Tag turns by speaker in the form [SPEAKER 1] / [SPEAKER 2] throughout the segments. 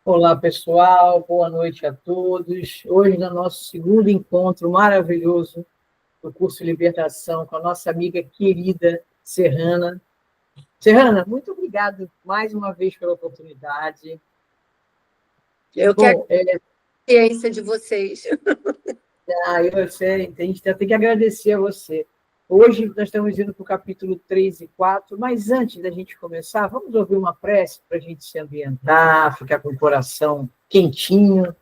[SPEAKER 1] Olá, pessoal, boa noite a todos. Hoje, no nosso segundo encontro maravilhoso do curso Libertação com a nossa amiga querida Serrana. Serrana, muito obrigada mais uma vez pela oportunidade.
[SPEAKER 2] Eu que agradeço a ciência de vocês.
[SPEAKER 1] A gente tem que agradecer a você. Hoje nós estamos indo para o capítulo 3 e 4, mas antes da gente começar, vamos ouvir uma prece para a gente se ambientar, ficar com o coração quentinho.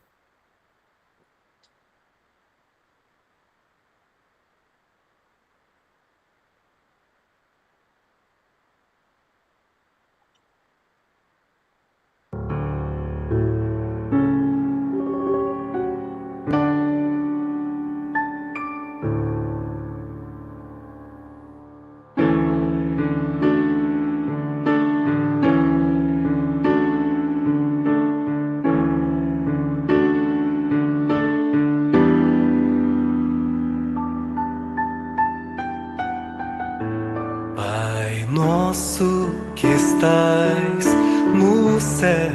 [SPEAKER 3] Pai nosso que estais no céu,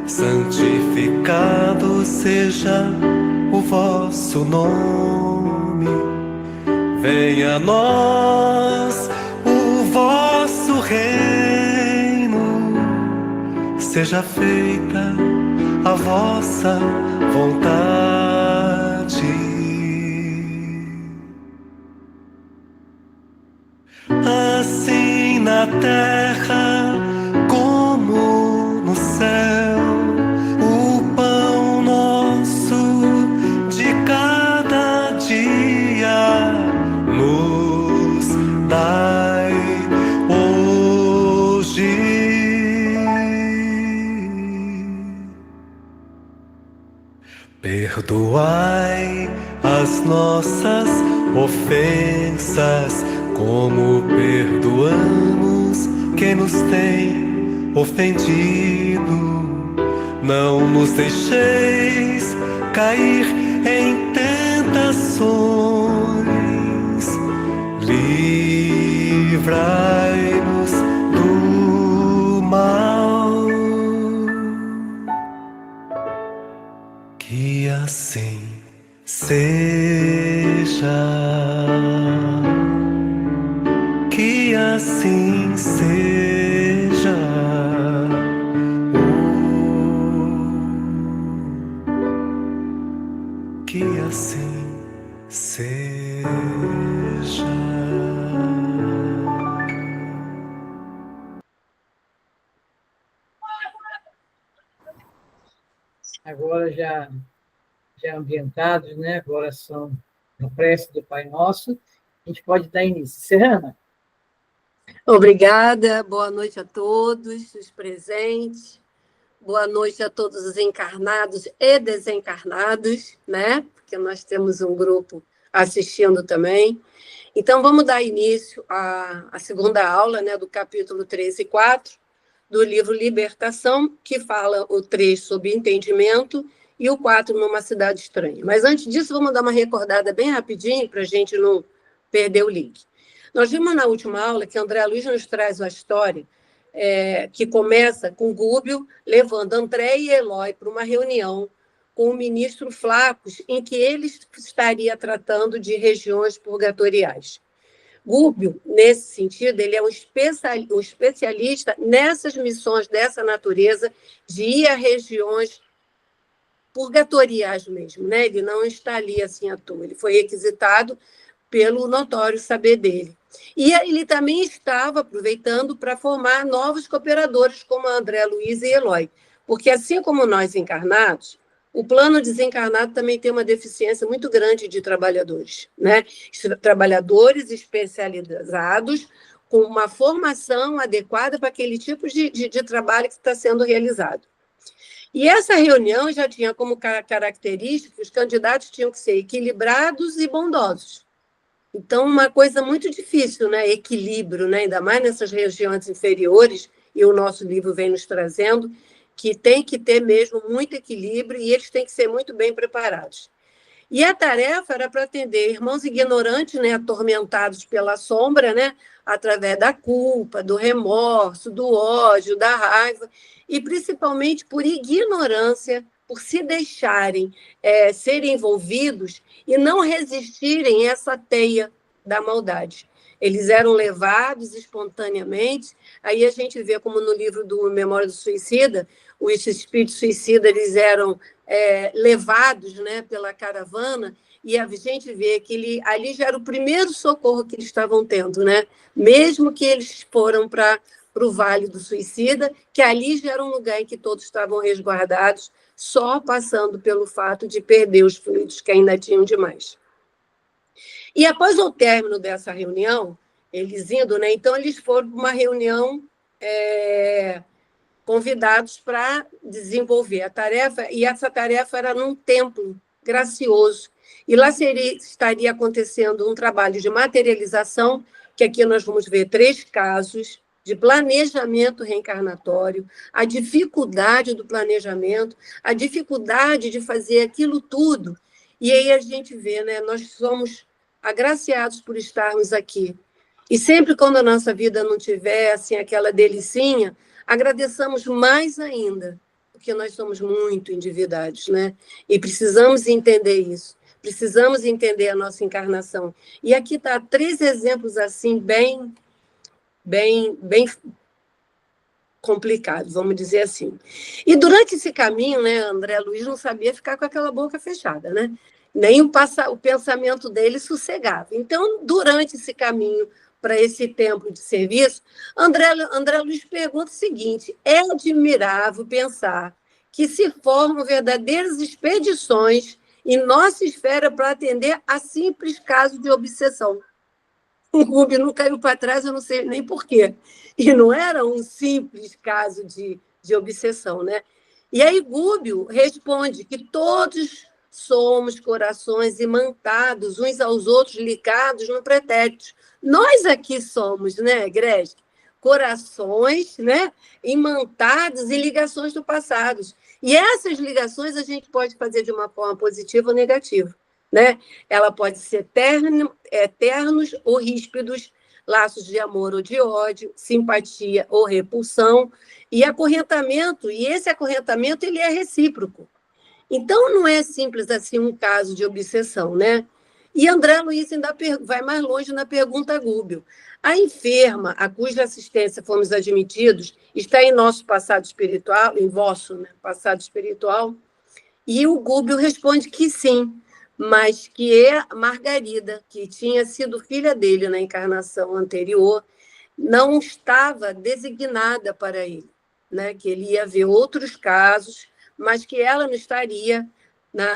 [SPEAKER 3] santificado seja o vosso nome. Venha a nós o vosso reino, seja feita a vossa vontade, assim na terra como no céu. O pão nosso de cada dia nos dai hoje. Perdoai as nossas ofensas, como perdoamos quem nos tem ofendido. Não nos deixeis cair em tentações, livrai-nos do mal. Que assim seja. Que assim seja. Que assim seja.
[SPEAKER 1] Agora já ambientados, né? Agora são a prece do Pai Nosso. A gente pode dar início. Serrana.
[SPEAKER 2] Obrigada, boa noite a todos os presentes, boa noite a todos os encarnados e desencarnados, né? Porque nós temos um grupo assistindo também. Então, vamos dar início à segunda aula, né, do capítulo 3 e 4 do livro Libertação, que fala o 3 sobre entendimento e o 4 numa cidade estranha. Mas antes disso, vamos dar uma recordada bem rapidinho para a gente não perder o link. Nós vimos na última aula que André Luiz nos traz uma história que começa com Gúbio levando André e Eloy para uma reunião com o ministro Flacos, em que ele estaria tratando de regiões purgatoriais. Gúbio, nesse sentido, ele é um especialista nessas missões dessa natureza, de ir a regiões purgatoriais mesmo, né? Ele não está ali assim à toa, ele foi requisitado pelo notório saber dele. E ele também estava aproveitando para formar novos cooperadores, como André Luiz e Eloy, porque assim como nós encarnados, o plano desencarnado também tem uma deficiência muito grande de trabalhadores, né? Trabalhadores especializados com uma formação adequada para aquele tipo de trabalho que está sendo realizado. E essa reunião já tinha como característica que os candidatos tinham que ser equilibrados e bondosos. Então, uma coisa muito difícil, né? Equilíbrio, né? Ainda mais nessas regiões inferiores, e o nosso livro vem nos trazendo, que tem que ter mesmo muito equilíbrio e eles têm que ser muito bem preparados. E a tarefa era para atender irmãos ignorantes, né, atormentados pela sombra, né, através da culpa, do remorso, do ódio, da raiva, e principalmente por ignorância, por se deixarem serem envolvidos e não resistirem a essa teia da maldade. Eles eram levados espontaneamente. Aí a gente vê como no livro do Memória do Suicida, os espíritos suicidas eles eram levados, né, pela caravana, e a gente vê que ali já era o primeiro socorro que eles estavam tendo, né? Mesmo que eles foram para o Vale do Suicida, que ali já era um lugar em que todos estavam resguardados, só passando pelo fato de perder os fluidos que ainda tinham demais. E após o término dessa reunião, eles indo, né? Então eles foram para uma reunião convidados para desenvolver a tarefa, e essa tarefa era num templo gracioso. E lá estaria acontecendo um trabalho de materialização, que aqui nós vamos ver 3 casos de planejamento reencarnatório, a dificuldade do planejamento, a dificuldade de fazer aquilo tudo. E aí a gente vê, né, nós somos agraciados por estarmos aqui. E sempre quando a nossa vida não tiver assim, aquela delicinha, agradeçamos mais ainda, porque nós somos muito endividados, né? E precisamos entender isso. Precisamos entender a nossa encarnação. E aqui está 3 exemplos assim, bem complicados, vamos dizer assim. E durante esse caminho, né, André Luiz não sabia ficar com aquela boca fechada, né? Nem o pensamento dele sossegava. Então, durante esse caminho para esse tempo de serviço, André Luiz pergunta o seguinte: é admirável pensar que se formam verdadeiras expedições em nossa esfera para atender a simples caso de obsessão. O Gúbio não caiu para trás, eu não sei nem por quê. E não era um simples caso de obsessão, né? E aí Gúbio responde que todos somos corações imantados, uns aos outros ligados no pretérito. Nós aqui somos, né, Greg? Corações, né, imantados em ligações do passado. E essas ligações a gente pode fazer de uma forma positiva ou negativa, né? Ela pode ser eternos ou ríspidos, laços de amor ou de ódio, simpatia ou repulsão, e esse acorrentamento ele é recíproco. Então, não é simples assim um caso de obsessão, né? E André Luiz ainda vai mais longe na pergunta Gúbio. A enferma, a cuja assistência fomos admitidos, está em nosso passado espiritual, em vosso, né, passado espiritual? E o Gúbio responde que sim, mas que Margarida, que tinha sido filha dele na encarnação anterior, não estava designada para ele, né? Que ele ia ver outros casos, mas que ela não estaria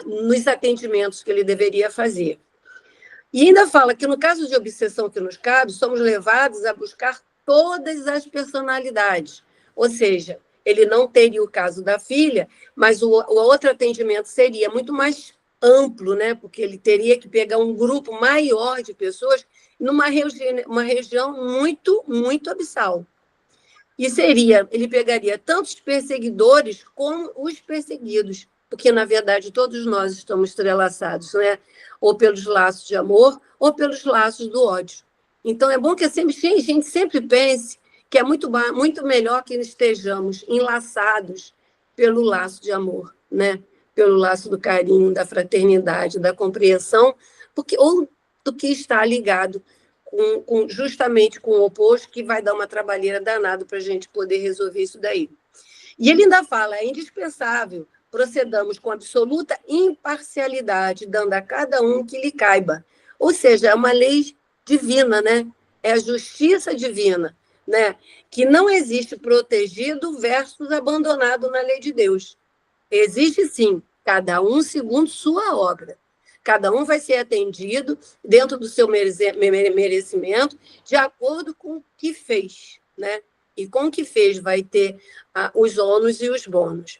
[SPEAKER 2] nos atendimentos que ele deveria fazer. E ainda fala que, no caso de obsessão que nos cabe, somos levados a buscar todas as personalidades. Ou seja, ele não teria o caso da filha, mas o outro atendimento seria muito mais amplo, né? Porque ele teria que pegar um grupo maior de pessoas numa uma região muito, muito abissal. E ele pegaria tanto os perseguidores como os perseguidos, porque, na verdade, todos nós estamos entrelaçados, né? Ou pelos laços de amor, ou pelos laços do ódio. Então, é bom que a gente sempre pense que é muito melhor que estejamos enlaçados pelo laço de amor, né? Pelo laço do carinho, da fraternidade, da compreensão, ou do que está ligado justamente com o oposto, que vai dar uma trabalheira danada para a gente poder resolver isso daí. E ele ainda fala, é indispensável procedamos com absoluta imparcialidade, dando a cada um que lhe caiba. Ou seja, é uma lei divina, né? É a justiça divina, né? Que não existe protegido versus abandonado na lei de Deus. Existe, sim, cada um segundo sua obra. Cada um vai ser atendido dentro do seu merecimento, de acordo com o que fez, né? E com o que fez vai ter os ônus e os bônus.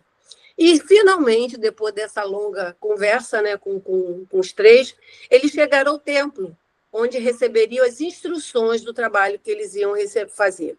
[SPEAKER 2] E, finalmente, depois dessa longa conversa, né, com os 3, eles chegaram ao templo, onde receberiam as instruções do trabalho que eles iam fazer.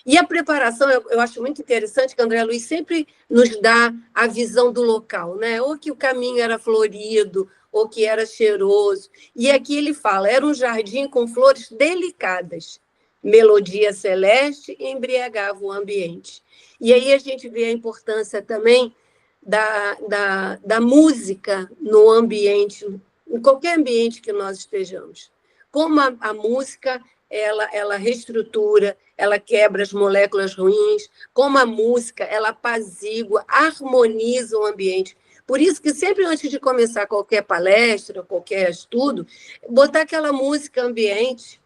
[SPEAKER 2] E a preparação, eu acho muito interessante que André Luiz sempre nos dá a visão do local, né? Ou que o caminho era florido, ou que era cheiroso. E aqui ele fala, era um jardim com flores delicadas, melodia celeste embriagava o ambiente. E aí a gente vê a importância também da música no ambiente, em qualquer ambiente que nós estejamos. Como a música, ela reestrutura, ela quebra as moléculas ruins, como a música, ela apazigua, harmoniza o ambiente. Por isso que sempre antes de começar qualquer palestra, qualquer estudo, botar aquela música ambiente,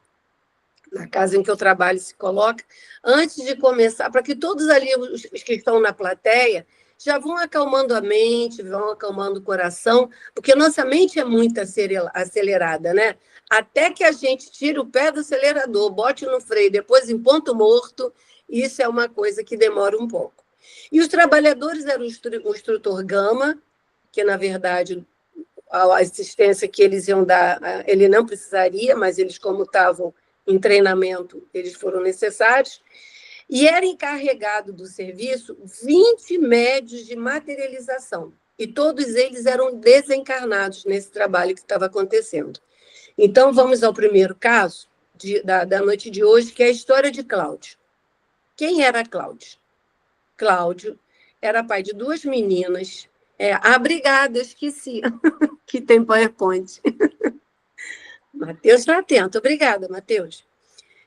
[SPEAKER 2] na casa em que eu trabalho se coloca, antes de começar, para que todos ali, os que estão na plateia, já vão acalmando a mente, vão acalmando o coração, porque nossa mente é muito acelerada, né? Até que a gente tire o pé do acelerador, bote no freio, depois em ponto morto, isso é uma coisa que demora um pouco. E os trabalhadores eram o instrutor Gama, que, na verdade, a assistência que eles iam dar, ele não precisaria, mas eles, como estavam em treinamento, eles foram necessários, e era encarregado do serviço 20 médios de materialização, e todos eles eram desencarnados nesse trabalho que estava acontecendo. Então, vamos ao primeiro caso da noite de hoje, que é a história de Cláudio. Quem era Cláudio? Cláudio era pai de 2 meninas, obrigada, esqueci, que tem PowerPoint. Matheus está atento. Obrigada, Matheus.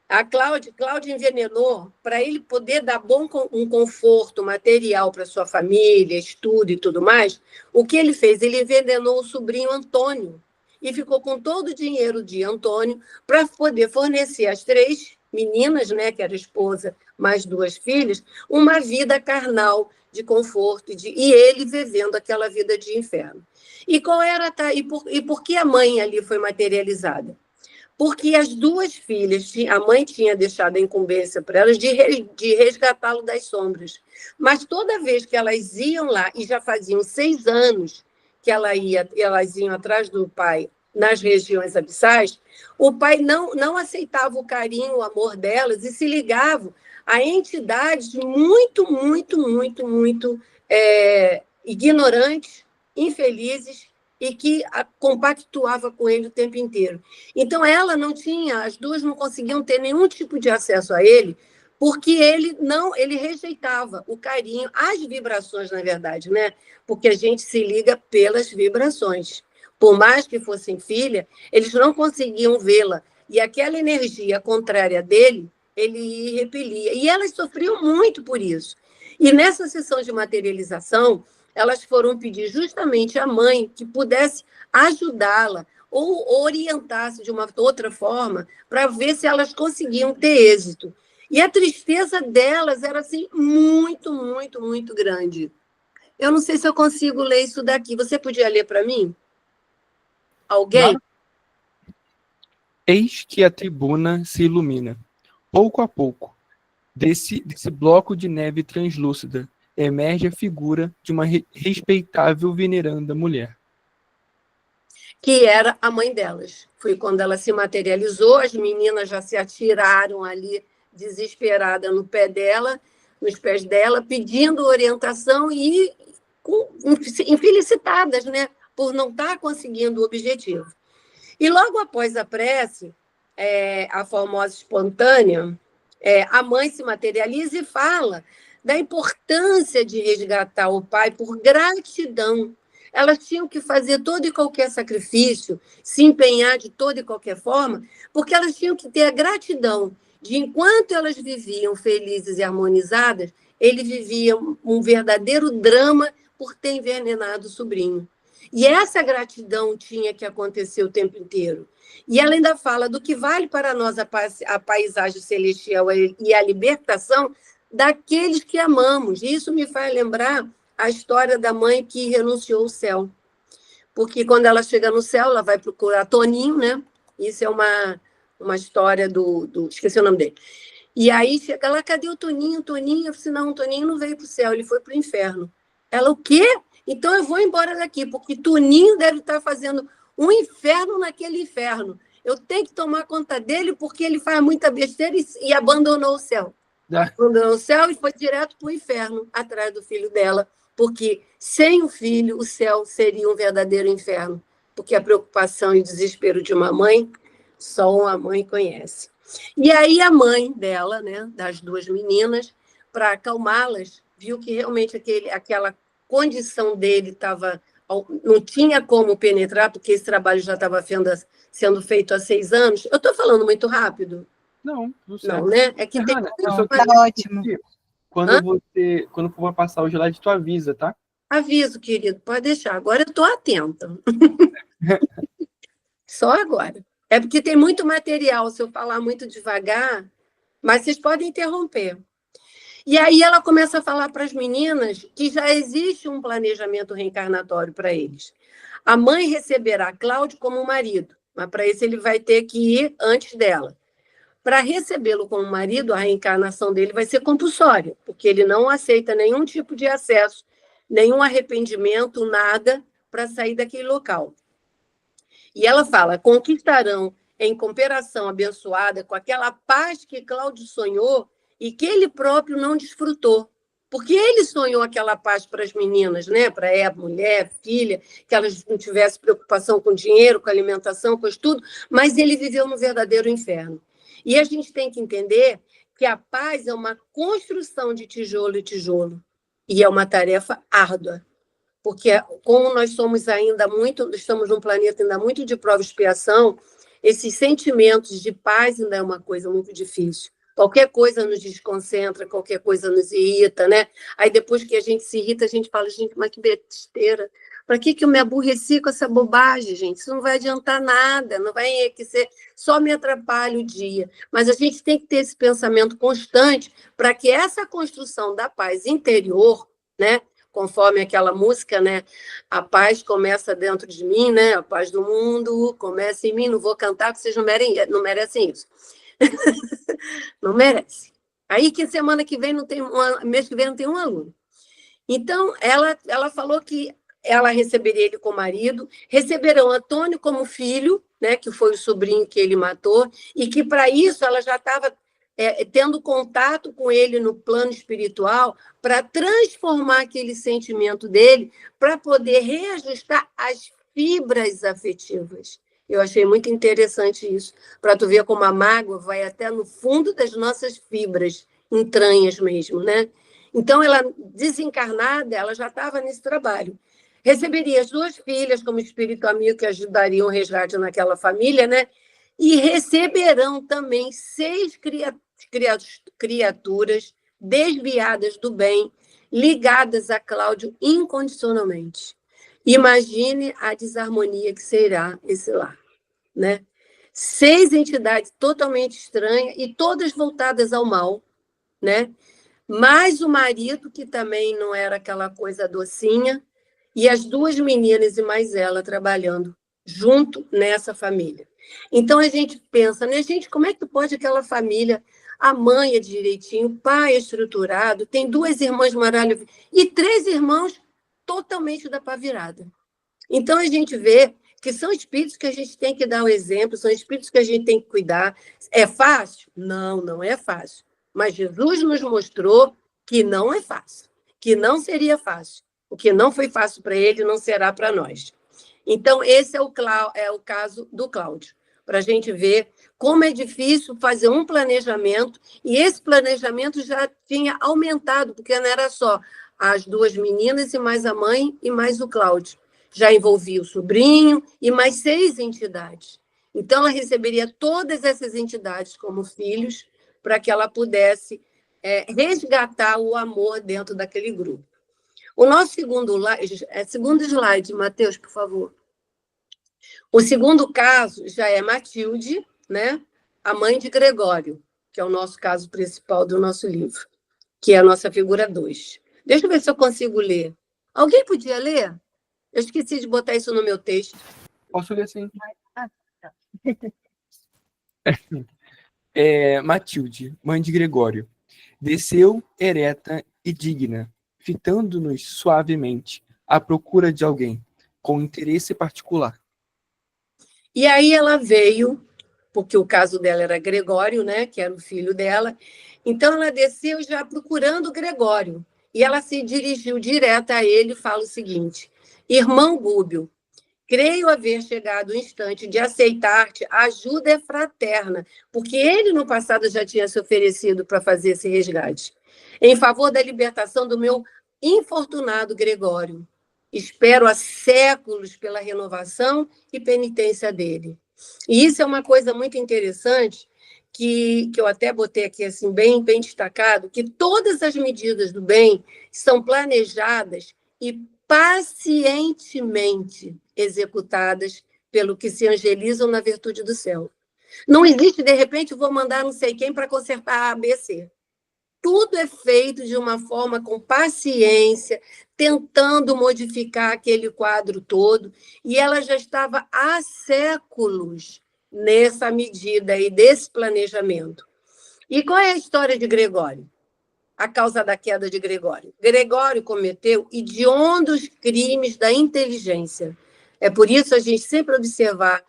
[SPEAKER 2] A Cláudia envenenou para ele poder dar um conforto material para sua família, estudo e tudo mais. O que ele fez? Ele envenenou o sobrinho Antônio e ficou com todo o dinheiro de Antônio para poder fornecer às 3 meninas, né, que era esposa, mais 2 filhas, uma vida carnal de conforto e ele vivendo aquela vida de inferno. E por que a mãe ali foi materializada? Porque as 2 filhas, a mãe tinha deixado a incumbência para elas de resgatá-lo das sombras. Mas toda vez que elas iam lá, e já faziam 6 anos que elas iam atrás do pai nas regiões abissais, o pai não aceitava o carinho, o amor delas e se ligava a entidades muito, muito, muito, muito ignorantes, infelizes, e que compactuava com ele o tempo inteiro. Então, as 2 não conseguiam ter nenhum tipo de acesso a ele, porque ele rejeitava o carinho, as vibrações, na verdade, né? Porque a gente se liga pelas vibrações. Por mais que fossem filha, eles não conseguiam vê-la. E aquela energia contrária dele, ele repelia. E elas sofriam muito por isso. E nessa sessão de materialização, elas foram pedir justamente à mãe que pudesse ajudá-la ou orientasse de uma outra forma para ver se elas conseguiam ter êxito. E a tristeza delas era assim, muito, muito, muito grande. Eu não sei se eu consigo ler isso daqui. Você podia ler para mim? Alguém?
[SPEAKER 4] Eis que a tribuna se ilumina. Pouco a pouco, desse bloco de neve translúcida, emerge a figura de uma respeitável veneranda mulher.
[SPEAKER 2] Que era a mãe delas. Foi quando ela se materializou, as meninas já se atiraram ali, desesperada nos pés dela, pedindo orientação e infelicitadas, né, por não estar conseguindo o objetivo. E logo após a prece, a formosa espontânea, a mãe se materializa e fala da importância de resgatar o pai por gratidão. Elas tinham que fazer todo e qualquer sacrifício, se empenhar de toda e qualquer forma, porque elas tinham que ter a gratidão de, enquanto elas viviam felizes e harmonizadas, ele vivia um verdadeiro drama por ter envenenado o sobrinho. E essa gratidão tinha que acontecer o tempo inteiro. E ela ainda fala do que vale para nós a paisagem celestial e a libertação daqueles que amamos. Isso me faz lembrar a história da mãe que renunciou ao céu. Porque quando ela chega no céu, ela vai procurar Toninho, né? Isso é uma história esqueci o nome dele. E aí chega lá, cadê o Toninho? Toninho? Eu disse, não, o Toninho não veio para o céu, ele foi para o inferno. Ela, o quê? Então eu vou embora daqui, porque Toninho deve estar fazendo um inferno naquele inferno. Eu tenho que tomar conta dele, porque ele faz muita besteira e abandonou o céu. Abandonou o céu e foi direto para o inferno, atrás do filho dela, porque sem o filho, o céu seria um verdadeiro inferno. porque a preocupação e o desespero de uma mãe, só uma mãe conhece. E aí a mãe dela, né, das duas meninas, para acalmá-las, viu que realmente aquela condição dele estava... não tinha como penetrar, porque esse trabalho já estava sendo feito há 6 anos. Eu estou falando muito rápido?
[SPEAKER 4] Não, tudo certo.
[SPEAKER 2] Não, né? É que tem...
[SPEAKER 4] Hanna, eu só
[SPEAKER 5] Tá
[SPEAKER 4] queria
[SPEAKER 5] ótimo.
[SPEAKER 4] pedir, quando for passar o slide, tu avisa, tá?
[SPEAKER 2] Aviso, querido, pode deixar. Agora eu estou atenta. Só agora. É porque tem muito material, se eu falar muito devagar, mas vocês podem interromper. E aí ela começa a falar para as meninas que já existe um planejamento reencarnatório para eles. A mãe receberá Cláudio como marido, mas para isso ele vai ter que ir antes dela. Para recebê-lo como marido, a reencarnação dele vai ser compulsória, porque ele não aceita nenhum tipo de acesso, nenhum arrependimento, nada, para sair daquele local. E ela fala, conquistarão em cooperação abençoada com aquela paz que Cláudio sonhou e que ele próprio não desfrutou. Porque ele sonhou aquela paz para as meninas, né? Para a mulher, filha, que elas não tivessem preocupação com dinheiro, com alimentação, com estudo, mas ele viveu no verdadeiro inferno. E a gente tem que entender que a paz é uma construção de tijolo e tijolo, e é uma tarefa árdua. Porque como nós somos ainda muito, estamos num planeta ainda muito de prova e expiação, esses sentimentos de paz ainda é uma coisa muito difícil. Qualquer coisa nos desconcentra, qualquer coisa nos irrita, né? Aí depois que a gente se irrita, a gente fala, gente, mas que besteira. Para que eu me aborreci com essa bobagem, gente? Isso não vai adiantar nada, não vai enriquecer, só me atrapalha o dia. Mas a gente tem que ter esse pensamento constante para que essa construção da paz interior, né? Conforme aquela música, né? A paz começa dentro de mim, né? A paz do mundo começa em mim. Não vou cantar, porque vocês não merecem isso. Não merece. Aí que semana que vem não tem mês que vem não tem um aluno. Então, ela falou que ela receberia ele como marido, receberão Antônio como filho, né? Que foi o sobrinho que ele matou, e que para isso ela já estava tendo contato com ele no plano espiritual para transformar aquele sentimento dele para poder reajustar as fibras afetivas. Eu achei muito interessante isso, para tu ver como a mágoa vai até no fundo das nossas fibras, entranhas mesmo, né? Então, ela, desencarnada, ela já estava nesse trabalho. Receberia as 2 filhas como espírito amigo que ajudariam o resgate naquela família, né? E receberão também 6 criaturas desviadas do bem, ligadas a Cláudio incondicionalmente. Imagine a desarmonia que será esse lar, né? 6 entidades totalmente estranhas e todas voltadas ao mal, né? Mais o marido, que também não era aquela coisa docinha, e as 2 meninas e mais ela trabalhando junto nessa família. Então a gente pensa, né, gente, como é que pode aquela família, a mãe é direitinho, o pai é estruturado, tem 2 irmãs maravilhosas e 3 irmãos totalmente da pá virada. Então, a gente vê que são espíritos que a gente tem que dar o exemplo, são espíritos que a gente tem que cuidar. É fácil? Não, não é fácil. Mas Jesus nos mostrou que não é fácil, que não seria fácil. O que não foi fácil para ele não será para nós. Então, esse é o caso do Cláudio, para a gente ver como é difícil fazer um planejamento, e esse planejamento já tinha aumentado, porque não era só as 2 meninas e mais a mãe e mais o Cláudio. Já envolvia o sobrinho e mais 6 entidades. Então, ela receberia todas essas entidades como filhos para que ela pudesse resgatar o amor dentro daquele grupo. O nosso segundo slide, Matheus, por favor. O segundo caso já é Matilde, né? A mãe de Gregório, que é o nosso caso principal do nosso livro, que é a nossa figura 2. Deixa eu ver se eu consigo ler. Alguém podia ler? Eu esqueci de botar isso no meu texto.
[SPEAKER 4] Posso ler sim. Matilde, mãe de Gregório, desceu ereta e digna, fitando-nos suavemente, à procura de alguém, com interesse particular.
[SPEAKER 2] E aí ela veio, porque o caso dela era Gregório, né, que era o filho dela, então ela desceu já procurando Gregório, e ela se dirigiu direto a ele e fala o seguinte: irmão Gúbio, Creio haver chegado o instante de aceitar-te, a ajuda é fraterna, porque ele no passado já tinha se oferecido para fazer esse resgate, em favor da libertação do meu infortunado Gregório. Espero há séculos pela renovação e penitência dele. E isso é uma coisa muito interessante, que eu até botei aqui assim, bem destacado, que todas as medidas do bem são planejadas e pacientemente executadas pelo que se angelizam na virtude do céu. Não existe, de repente, vou mandar não sei quem para consertar a ABC. Tudo é feito de uma forma com paciência, tentando modificar aquele quadro todo, e ela já estava há séculos nessa medida e desse planejamento. E qual é a história de Gregório? A causa da queda de Gregório. Gregório cometeu hediondos crimes da inteligência. É por isso a gente sempre observar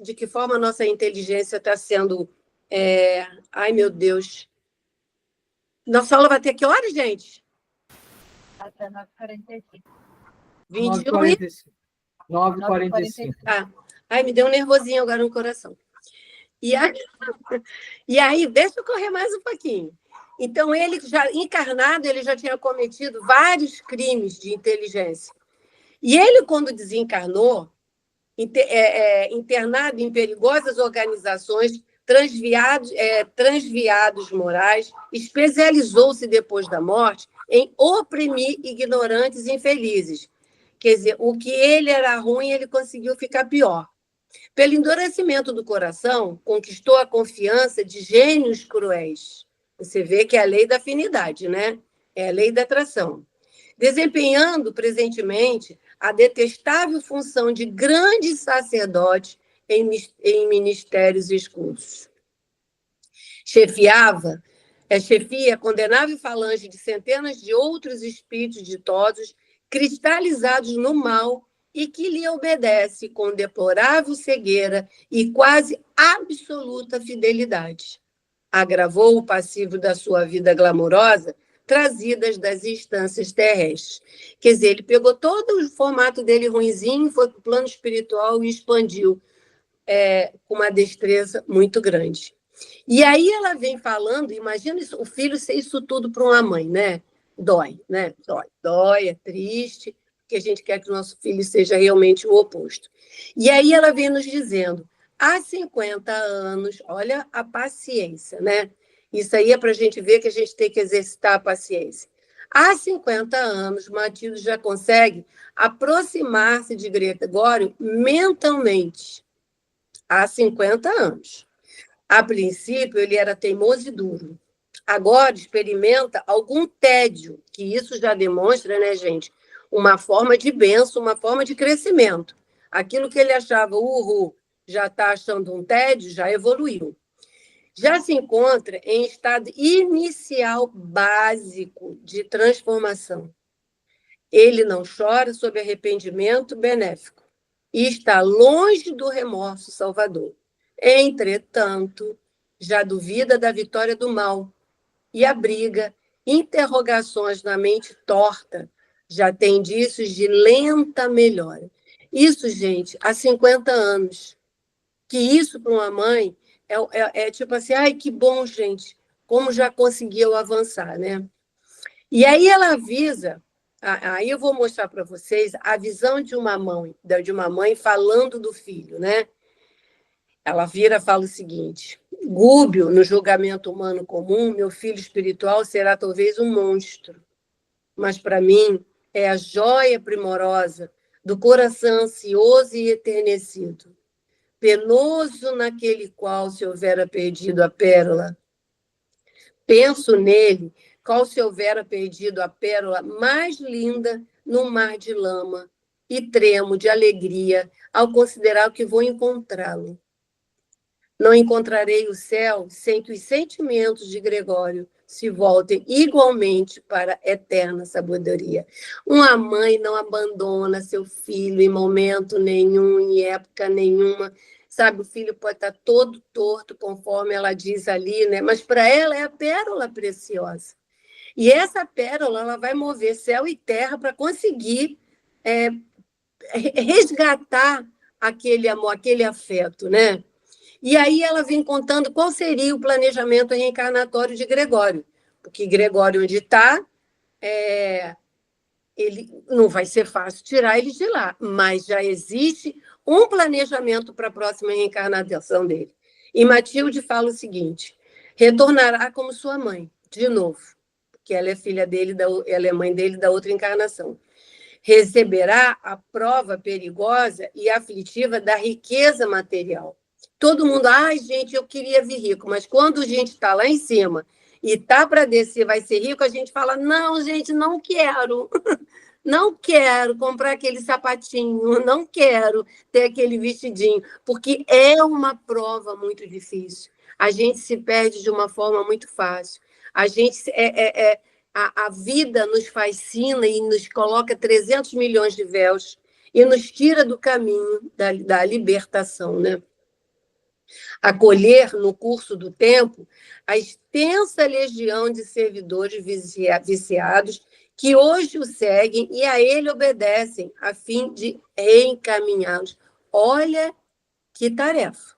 [SPEAKER 2] de que forma a nossa inteligência está sendo... Ai, meu Deus. Nossa aula vai ter que hora, gente?
[SPEAKER 5] Até 9h45.
[SPEAKER 2] 21 e...
[SPEAKER 1] 9h45.
[SPEAKER 2] Ah. Ai, me deu um nervosinho agora no coração. E aí, deixa eu correr mais um pouquinho. Então, ele já encarnado, ele já tinha cometido vários crimes de inteligência. E ele, quando desencarnou, internado em perigosas organizações, transviados morais, especializou-se depois da morte em oprimir ignorantes e infelizes. Quer dizer, o que ele era ruim, ele conseguiu ficar pior. Pelo endurecimento do coração, conquistou a confiança de gênios cruéis. Você vê que é a lei da afinidade, né? É a lei da atração. Desempenhando presentemente a detestável função de grande sacerdote em ministérios escusos. Chefia a condenável falange de centenas de outros espíritos ditosos cristalizados no mal e que lhe obedece com deplorável cegueira e quase absoluta fidelidade. Agravou o passivo da sua vida glamourosa, trazidas das instâncias terrestres. Quer dizer, ele pegou todo o formato dele ruinzinho, foi para o plano espiritual e expandiu com uma destreza muito grande. E aí ela vem falando, imagina isso, o filho ser isso tudo para uma mãe, né? Dói, né? Dói, é triste, porque a gente quer que o nosso filho seja realmente o oposto. E aí ela vem nos dizendo, há 50 anos, olha a paciência, né? Isso aí é para a gente ver que a gente tem que exercitar a paciência. Há 50 anos, Matilde já consegue aproximar-se de Gregório mentalmente. Há 50 anos. A princípio, ele era teimoso e duro. Agora experimenta algum tédio, que isso já demonstra, né, gente, uma forma de bênção, uma forma de crescimento. Aquilo que ele achava, já está achando um tédio, já evoluiu. Já se encontra em estado inicial básico de transformação. Ele não chora sob arrependimento benéfico e está longe do remorso salvador. Entretanto, já duvida da vitória do mal e abriga interrogações na mente torta, já tem indícios de lenta melhora. Isso, gente, há 50 anos. Que isso, para uma mãe, é tipo assim, ai, que bom, gente, como já conseguiu avançar, né? E aí ela avisa, aí eu vou mostrar para vocês a visão de uma mãe falando do filho, né? Ela vira e fala o seguinte, Gúbio, no julgamento humano comum, meu filho espiritual será talvez um monstro, mas para mim é a joia primorosa do coração ansioso e eternecido, penoso naquele qual se houvera perdido a pérola. Penso nele, qual se houvera perdido a pérola mais linda num mar de lama, e tremo de alegria ao considerar que vou encontrá-lo. Não encontrarei o céu sem que os sentimentos de Gregório se voltem igualmente para a eterna sabedoria. Uma mãe não abandona seu filho em momento nenhum, em época nenhuma. Sabe, o filho pode estar todo torto, conforme ela diz ali, né? Mas para ela é a pérola preciosa. E essa pérola ela vai mover céu e terra para conseguir resgatar aquele amor, aquele afeto, né? E aí ela vem contando qual seria o planejamento reencarnatório de Gregório, porque Gregório, onde está, ele não vai ser fácil tirar ele de lá, mas já existe um planejamento para a próxima reencarnação dele. E Matilde fala o seguinte: retornará como sua mãe, de novo, porque ela é filha dele, ela é mãe dele da outra encarnação. Receberá a prova perigosa e aflitiva da riqueza material. Todo mundo, ai, gente, eu queria vir rico, mas quando a gente está lá em cima e tá para descer, vai ser rico, a gente fala, não, gente, não quero. Não quero comprar aquele sapatinho, não quero ter aquele vestidinho, porque é uma prova muito difícil. A gente se perde de uma forma muito fácil. A gente a vida nos fascina e nos coloca 300 milhões de véus e nos tira do caminho da libertação, né? Acolher, no curso do tempo, a extensa legião de servidores viciados que hoje o seguem e a ele obedecem, a fim de encaminhá-los. Olha que tarefa!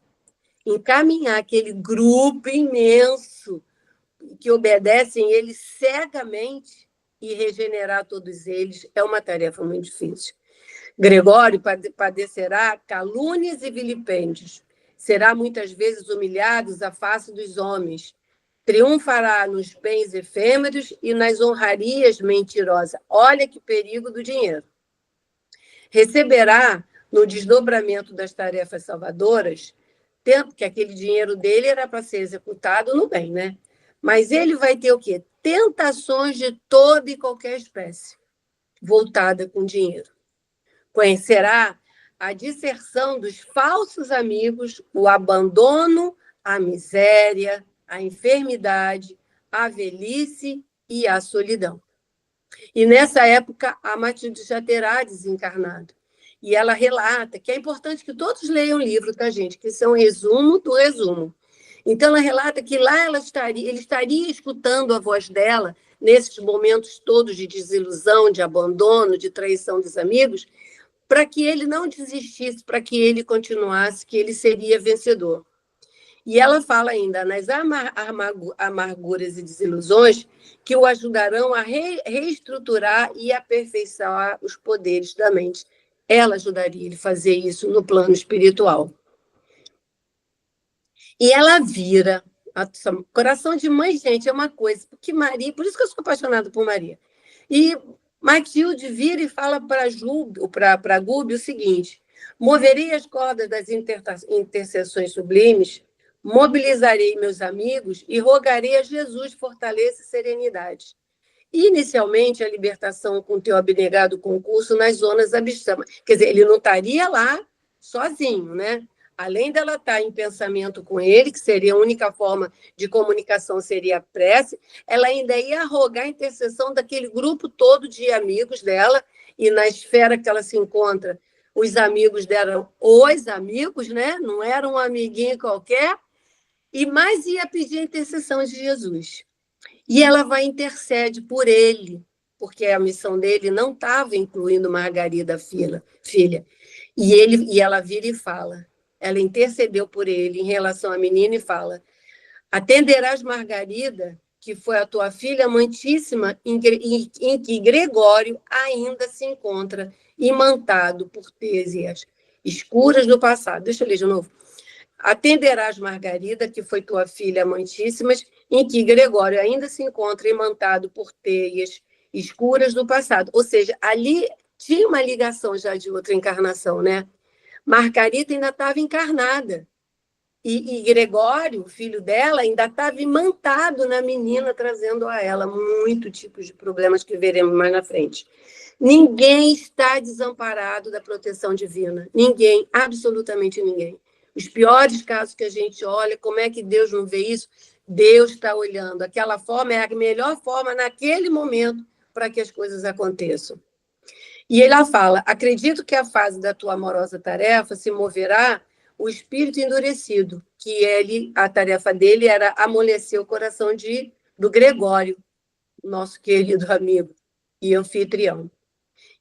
[SPEAKER 2] Encaminhar aquele grupo imenso que obedecem ele cegamente e regenerar todos eles é uma tarefa muito difícil. Gregório padecerá calúnias e vilipêndios, será muitas vezes humilhado à face dos homens, triunfará nos bens efêmeros e nas honrarias mentirosas. Olha que perigo do dinheiro. Receberá, no desdobramento das tarefas salvadoras, tempo que aquele dinheiro dele era para ser executado no bem, né? Mas ele vai ter o quê? Tentações de toda e qualquer espécie, voltada com dinheiro. Conhecerá a disserção dos falsos amigos, o abandono, a miséria, a enfermidade, a velhice e a solidão. E nessa época, a Matilde já terá desencarnado. E ela relata que é importante que todos leiam o livro, tá, gente? Que isso é um resumo do resumo. Então, ela relata que lá ele estaria escutando a voz dela, nesses momentos todos de desilusão, de abandono, de traição dos amigos, para que ele não desistisse, para que ele continuasse, que ele seria vencedor. E ela fala ainda nas amarguras e desilusões que o ajudarão a reestruturar e aperfeiçoar os poderes da mente. Ela ajudaria ele a fazer isso no plano espiritual. E ela vira. Coração de mãe, gente, é uma coisa. Porque Maria, por isso que eu sou apaixonada por Maria. E Matilde vira e fala para Gúbio o seguinte: moverei as cordas das intercessões sublimes, mobilizarei meus amigos e rogarei a Jesus fortaleça e serenidade. Inicialmente, a libertação com teu abnegado concurso nas zonas abissais. Quer dizer, ele não estaria lá sozinho, né? Além dela estar em pensamento com ele, que seria a única forma de comunicação, seria a prece, ela ainda ia rogar a intercessão daquele grupo todo de amigos dela, e na esfera que ela se encontra, os amigos dela, os amigos, né? Não era um amiguinho qualquer, e mais ia pedir a intercessão de Jesus. E ela vai intercede por ele, porque a missão dele não estava incluindo Margarida, filha. E ela vira e fala, ela intercedeu por ele em relação à menina e fala: atenderás Margarida, que foi a tua filha amantíssima, em que Gregório ainda se encontra imantado por tesias escuras do passado. Deixa eu ler de novo. Atenderás Margarida, que foi tua filha amantíssima, em que Gregório ainda se encontra imantado por teias escuras do passado. Ou seja, ali tinha uma ligação já de outra encarnação, né? Margarida ainda estava encarnada. E Gregório, o filho dela, ainda estava imantado na menina, trazendo a ela muitos tipos de problemas que veremos mais na frente. Ninguém está desamparado da proteção divina. Ninguém, absolutamente ninguém. Os piores casos que a gente olha, como é que Deus não vê isso? Deus está olhando. Aquela forma é a melhor forma naquele momento para que as coisas aconteçam. E ela fala: acredito que a fase da tua amorosa tarefa se moverá o espírito endurecido, que a tarefa dele era amolecer o coração do Gregório, nosso querido amigo e anfitrião.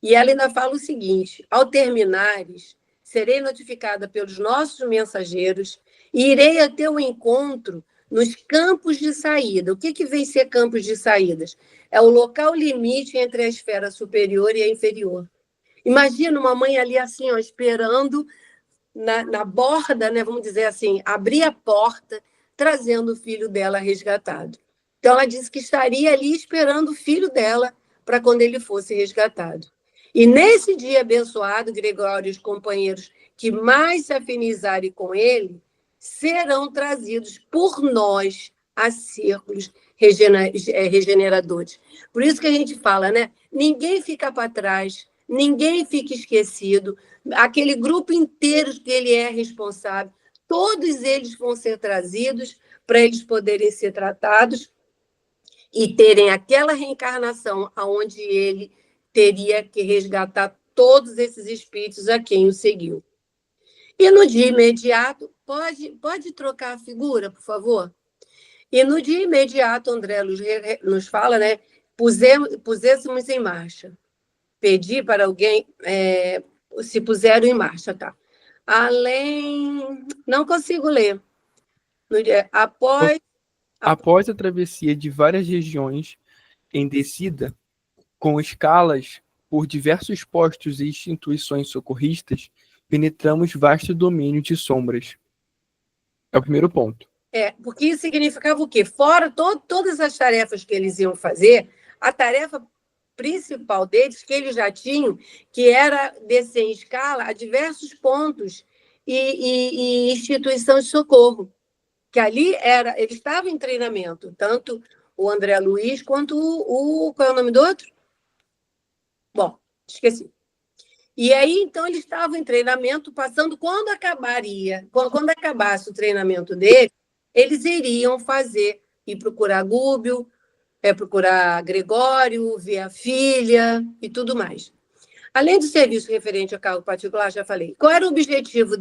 [SPEAKER 2] E ela ainda fala o seguinte: ao terminares, serei notificada pelos nossos mensageiros e irei a teu encontro nos campos de saída. O que vem ser campos de saídas? É o local limite entre a esfera superior e a inferior. Imagina uma mãe ali assim, ó, esperando na borda, né, vamos dizer assim, abrir a porta, trazendo o filho dela resgatado. Então, ela disse que estaria ali esperando o filho dela para quando ele fosse resgatado. E nesse dia abençoado, Gregório e os companheiros que mais se afinizarem com ele serão trazidos por nós a círculos regeneradores. Por isso que a gente fala, né? Ninguém fica para trás, ninguém fica esquecido. Aquele grupo inteiro que ele é responsável, todos eles vão ser trazidos para eles poderem ser tratados e terem aquela reencarnação onde ele teria que resgatar todos esses espíritos a quem o seguiu. E no dia imediato, pode trocar a figura, por favor? E no dia imediato, André nos fala, né? Pusêssemos em marcha. Pedi para alguém, se puseram em marcha, tá? Além... Não consigo ler.
[SPEAKER 4] Após a travessia de várias regiões em descida, com escalas por diversos postos e instituições socorristas, penetramos vasto domínio de sombras. É o primeiro ponto.
[SPEAKER 2] Porque isso significava o quê? Fora todas as tarefas que eles iam fazer, a tarefa principal deles, que eles já tinham, que era descer em escala a diversos pontos e instituições de socorro. Que ali eles estavam em treinamento, tanto o André Luiz quanto qual é o nome do outro? Bom, esqueci. E aí, então, eles estavam em treinamento, passando, quando acabasse o treinamento deles, eles iriam ir procurar Gúbio, procurar Gregório, ver a filha e tudo mais. Além do serviço referente ao cargo particular, já falei. Qual era o objetivo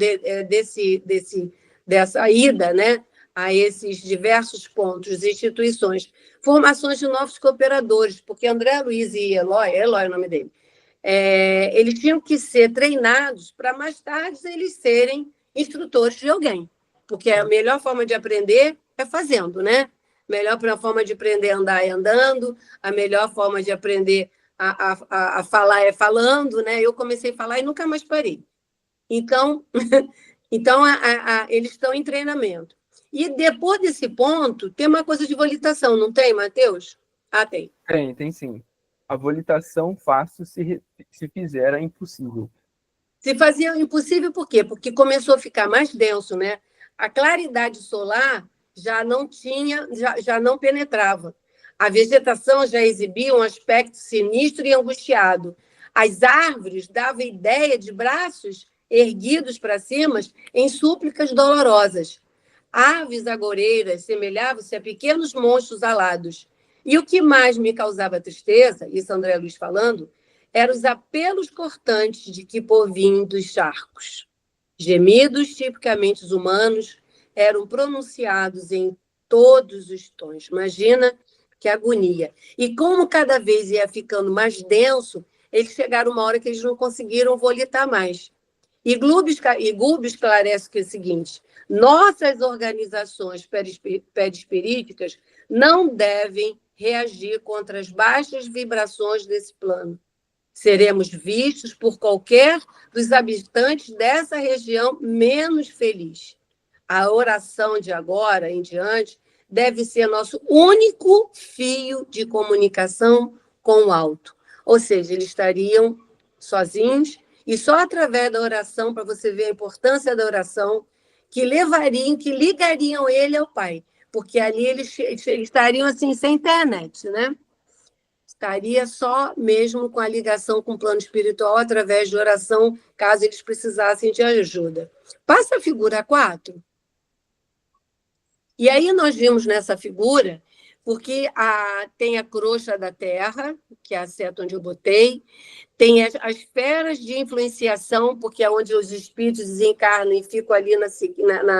[SPEAKER 2] dessa ida, né, a esses diversos pontos e instituições? Formações de novos cooperadores, porque André Luiz e Eloy é o nome dele, eles tinham que ser treinados para mais tarde eles serem instrutores de alguém, porque a melhor forma de aprender é fazendo, né? Melhor forma de aprender a andar é andando, a melhor forma de aprender a falar é falando, né? Eu comecei a falar e nunca mais parei. Então, eles estão em treinamento. E depois desse ponto, tem uma coisa de volitação, não tem, Matheus? Tem.
[SPEAKER 4] Tem sim. A volitação fácil se fizera impossível.
[SPEAKER 2] Se fazia impossível por quê? Porque começou a ficar mais denso, né? A claridade solar já não penetrava. A vegetação já exibia um aspecto sinistro e angustiado. As árvores davam ideia de braços erguidos para cima em súplicas dolorosas. Aves agoreiras semelhavam-se a pequenos monstros alados. E o que mais me causava tristeza, isso André Luiz falando, eram os apelos cortantes de que povinham dos charcos. Gemidos tipicamente humanos eram pronunciados em todos os tons. Imagina que agonia. E como cada vez ia ficando mais denso, eles chegaram uma hora que eles não conseguiram volitar mais. E Gulb esclarece que é o seguinte: nossas organizações perispiríticas não devem reagir contra as baixas vibrações desse plano. Seremos vistos por qualquer dos habitantes dessa região menos feliz. A oração de agora em diante deve ser nosso único fio de comunicação com o alto. Ou seja, eles estariam sozinhos e só através da oração, para você ver a importância da oração, que ligariam ele ao Pai. Porque ali eles estariam assim, sem internet, né? Estaria só mesmo com a ligação com o plano espiritual através de oração, caso eles precisassem de ajuda. Passa a figura 4. E aí nós vimos nessa figura, porque tem a crosta da Terra, que é a seta onde eu botei, tem as esferas de influenciação, porque é onde os espíritos desencarnam e ficam ali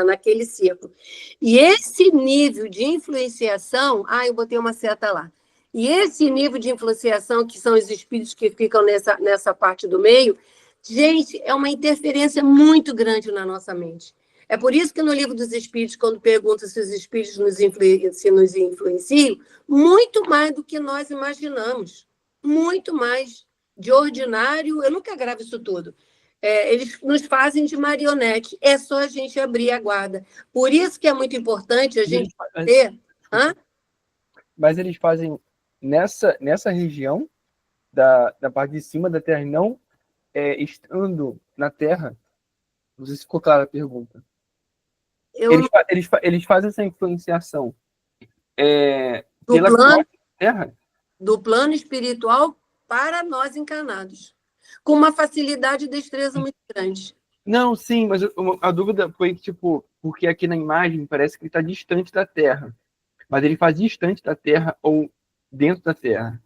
[SPEAKER 2] naquele círculo. E esse nível de influenciação... eu botei uma seta lá. E esse nível de influenciação, que são os espíritos que ficam nessa parte do meio, gente, é uma interferência muito grande na nossa mente. É por isso que no Livro dos Espíritos, quando pergunta se os espíritos nos influenciam, muito mais do que nós imaginamos. Muito mais. De ordinário, eu nunca gravo isso tudo. Eles nos fazem de marionete. É só a gente abrir a guarda. Por isso que é muito importante a gente ter...
[SPEAKER 4] Mas eles fazem nessa região da parte de cima da Terra, não estando na Terra. Não sei se ficou clara a pergunta. Eles fazem essa influenciação pela Terra?
[SPEAKER 2] Do plano espiritual para nós encarnados. Com uma facilidade e destreza muito grande.
[SPEAKER 4] Não, sim, mas a dúvida foi que, tipo, porque aqui na imagem parece que ele está distante da Terra. Mas ele faz distante da Terra ou dentro da Terra?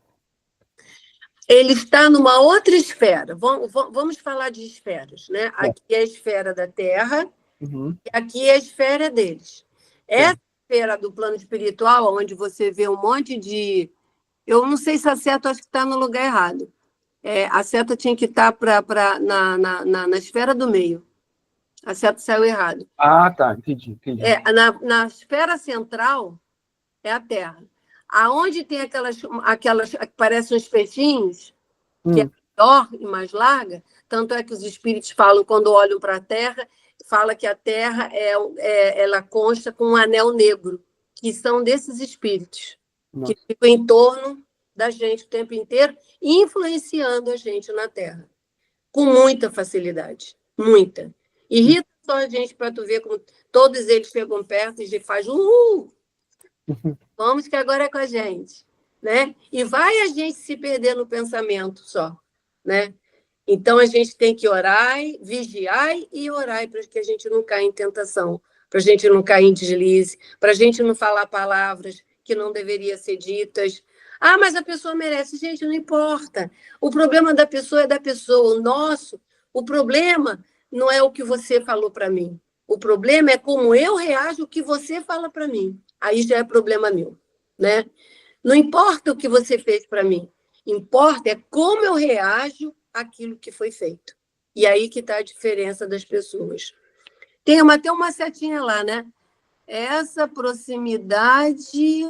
[SPEAKER 2] Ele está numa outra esfera. Vamos falar de esferas, né? Aqui é a esfera da Terra, e aqui é a esfera deles. Essa esfera do plano espiritual, onde você vê um monte de... Eu não sei se a seta, acho que está no lugar errado. A seta tinha que estar na esfera do meio. A seta saiu errado.
[SPEAKER 4] Ah, tá, entendi.
[SPEAKER 2] Na esfera central é a Terra. Aonde tem aquelas que parecem uns peixinhos, que é maior e mais larga, tanto é que os espíritos falam, quando olham para a Terra, fala que a Terra ela consta com um anel negro, que são desses espíritos. Nossa. Que ficam em torno da gente o tempo inteiro, influenciando a gente na Terra. Com muita facilidade. Muita. Irrita só a gente para tu ver como todos eles chegam perto e fazem vamos que agora é com a gente. Né? E vai a gente se perder no pensamento só. Né? Então, a gente tem que orar, vigiar e orar para que a gente não caia em tentação, para a gente não cair em deslize, para a gente não falar palavras que não deveriam ser ditas. Ah, mas a pessoa merece. Gente, não importa. O problema da pessoa é da pessoa. O problema não é o que você falou para mim. O problema é como eu reajo ao que você fala para mim. Aí já é problema meu. Né? Não importa o que você fez para mim. Importa é como eu reajo àquilo que foi feito. E aí que está a diferença das pessoas. Tem até uma setinha lá, né? Essa proximidade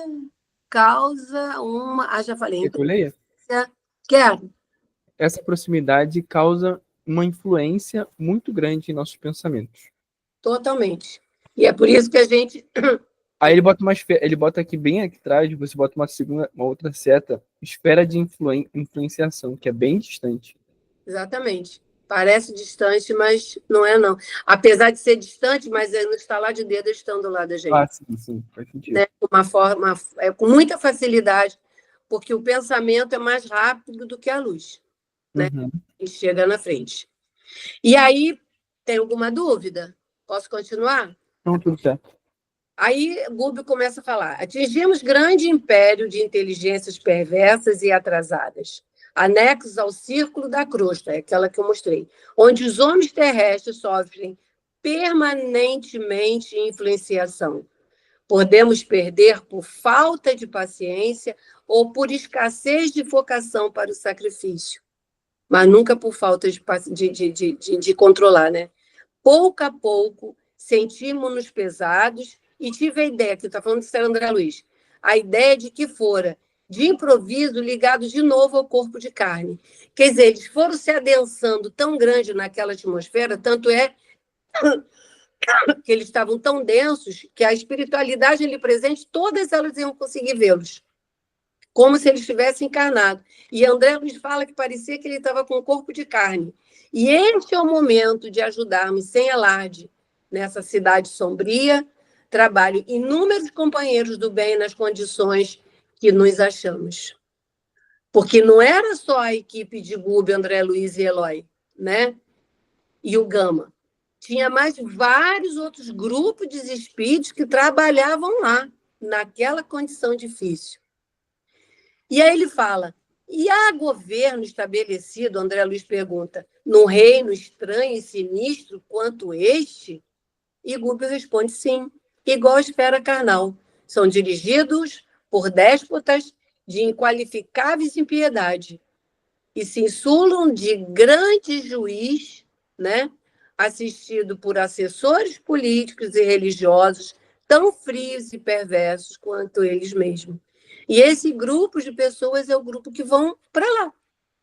[SPEAKER 2] causa uma... Ah, já falei. Quero.
[SPEAKER 4] Essa proximidade causa uma influência muito grande em nossos pensamentos.
[SPEAKER 2] Totalmente. E é por isso que a gente...
[SPEAKER 4] Aí ele bota aqui bem aqui atrás, você bota uma outra seta, esfera de influenciação, que é bem distante.
[SPEAKER 2] Exatamente. Parece distante, mas não é, não. Apesar de ser distante, mas é no estalar de dedo estando lá da gente.
[SPEAKER 4] Ah, sim, faz sentido.
[SPEAKER 2] Né? Com muita facilidade, porque o pensamento é mais rápido do que a luz. Né? E chega na frente. E aí, tem alguma dúvida? Posso continuar?
[SPEAKER 4] Não, tudo certo.
[SPEAKER 2] Aí, Gubbio começa a falar: atingimos grande império de inteligências perversas e atrasadas, anexos ao círculo da crosta, é aquela que eu mostrei, onde os homens terrestres sofrem permanentemente influenciação. Podemos perder por falta de paciência ou por escassez de vocação para o sacrifício, mas nunca por falta de controlar, né? Pouco a pouco, sentimos-nos pesados e tive a ideia, que está falando de Sr. André Luiz, a ideia de que fora, de improviso, ligados de novo ao corpo de carne. Quer dizer, eles foram se adensando tão grande naquela atmosfera, tanto é que eles estavam tão densos que a espiritualidade ali presente, todas elas iam conseguir vê-los, como se eles tivessem encarnado. E André Luiz fala que parecia que ele estava com um corpo de carne. E este é o momento de ajudarmos sem alarde nessa cidade sombria. Trabalho inúmeros companheiros do bem nas condições que nos achamos. Porque não era só a equipe de Gubbio, André Luiz e Eloy, né? E o Gama. Tinha mais vários outros grupos de espíritos que trabalhavam lá, naquela condição difícil. E aí ele fala: e há governo estabelecido, André Luiz pergunta, num reino estranho e sinistro quanto este? E Gubbio responde: sim, igual a esfera carnal. São dirigidos por déspotas de inqualificáveis impiedade e se insulam de grande juiz, né, assistido por assessores políticos e religiosos tão frios e perversos quanto eles mesmos. E esse grupo de pessoas é o grupo que vão para lá,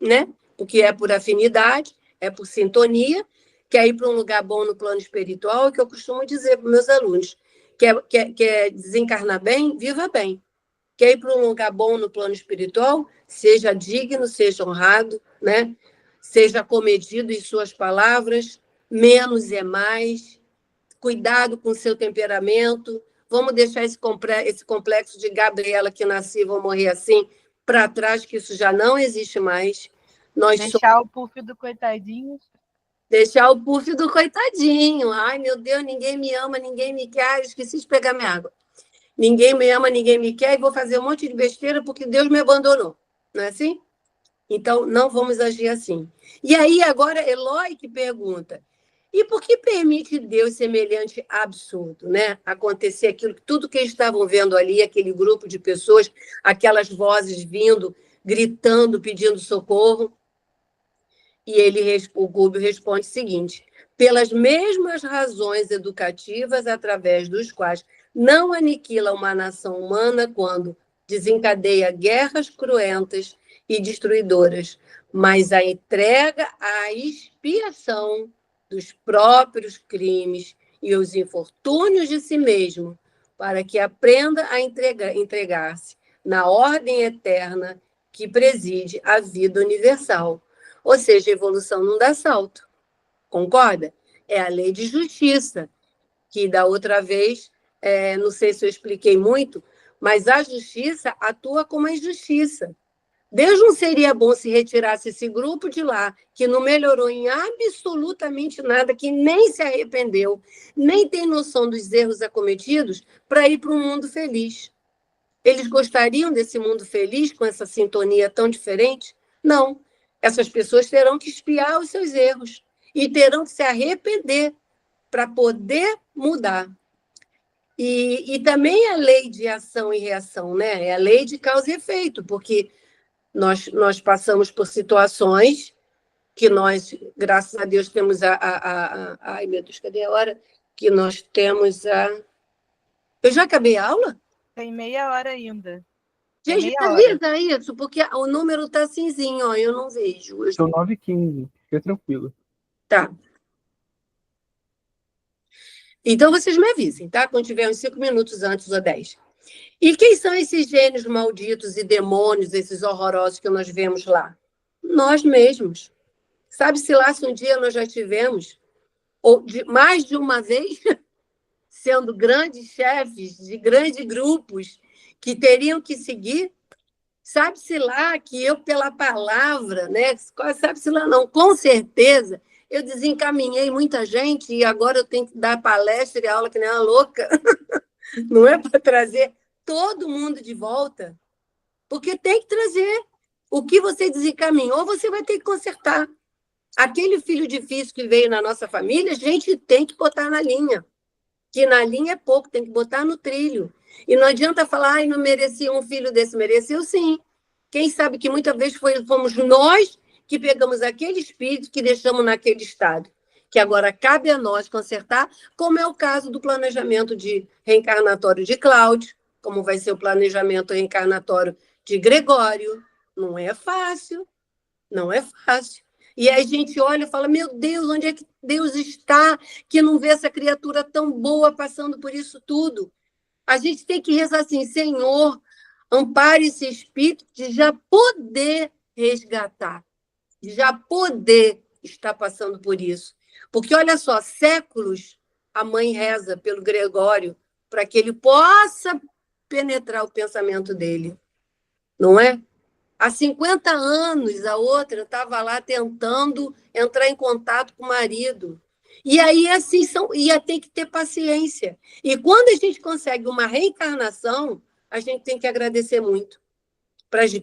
[SPEAKER 2] né? Porque é por afinidade, é por sintonia, quer ir para um lugar bom no plano espiritual, que eu costumo dizer para meus alunos, quer desencarnar bem, viva bem. Quer ir para um lugar bom no plano espiritual, seja digno, seja honrado, né? Seja comedido em suas palavras, menos é mais, cuidado com o seu temperamento, vamos deixar esse complexo de Gabriela que nasci, vou morrer assim, para trás, que isso já não existe mais.
[SPEAKER 5] Deixar o puff do coitadinho.
[SPEAKER 2] Deixar o puff do coitadinho. Ai, meu Deus, ninguém me ama, ninguém me quer. Ai, esqueci de pegar minha água. Ninguém me ama, ninguém me quer, e vou fazer um monte de besteira porque Deus me abandonou. Não é assim? Então, não vamos agir assim. E aí, agora, Eloy que pergunta, e por que permite Deus semelhante absurdo, né? Acontecer tudo que eles estavam vendo ali, aquele grupo de pessoas, aquelas vozes vindo, gritando, pedindo socorro. E o Gúbio responde o seguinte: pelas mesmas razões educativas através dos quais não aniquila uma nação humana quando desencadeia guerras cruentas e destruidoras, mas a entrega à expiação dos próprios crimes e os infortúnios de si mesmo, para que aprenda a entregar-se na ordem eterna que preside a vida universal. Ou seja, a evolução não dá salto. Concorda? É a lei de justiça, que da outra vez, não sei se eu expliquei muito, mas a justiça atua como a injustiça. Deus não seria bom se retirasse esse grupo de lá, que não melhorou em absolutamente nada, que nem se arrependeu, nem tem noção dos erros acometidos, para ir para um mundo feliz. Eles gostariam desse mundo feliz, com essa sintonia tão diferente? Não. Essas pessoas terão que expiar os seus erros e terão que se arrepender para poder mudar. E também a lei de ação e reação, né? É a lei de causa e efeito, porque nós passamos por situações que nós, graças a Deus, temos ai, meu Deus, cadê a hora? Que nós temos a... Eu já acabei a aula?
[SPEAKER 5] Tem meia hora ainda.
[SPEAKER 2] Gente, avisa isso, porque o número está cinzinho, ó, eu não vejo.
[SPEAKER 4] São 9h15, fica tranquilo.
[SPEAKER 2] Tá. Então, vocês me avisem, tá? Quando tiver uns 5 minutos antes ou 10. E quem são esses gênios malditos e demônios, esses horrorosos que nós vemos lá? Nós mesmos. Sabe-se lá se um dia nós já tivemos, ou mais de uma vez, sendo grandes chefes de grandes grupos que teriam que seguir? Sabe-se lá que eu, pela palavra, né? Sabe-se lá não, com certeza, eu desencaminhei muita gente e agora eu tenho que dar palestra e aula que nem uma louca. Não é para trazer todo mundo de volta, porque tem que trazer. O que você desencaminhou, você vai ter que consertar. Aquele filho difícil que veio na nossa família, a gente tem que botar na linha. Que na linha é pouco, tem que botar no trilho. E não adianta falar, ai, não merecia um filho desse. Mereceu sim. Quem sabe que muitas vezes fomos nós que pegamos aquele espírito que deixamos naquele estado. Que agora cabe a nós consertar, como é o caso do planejamento de reencarnatório de Cláudio, como vai ser o planejamento reencarnatório de Gregório. Não é fácil. Não é fácil. E aí a gente olha e fala, meu Deus, onde é que Deus está que não vê essa criatura tão boa passando por isso tudo? A gente tem que rezar assim, Senhor, ampare esse espírito de já poder resgatar, de já poder estar passando por isso. Porque, olha só, séculos a mãe reza pelo Gregório para que ele possa penetrar o pensamento dele, não é? Há 50 anos, a outra estava lá tentando entrar em contato com o marido. E aí, assim, ia ter que ter paciência. E quando a gente consegue uma reencarnação, a gente tem que agradecer muito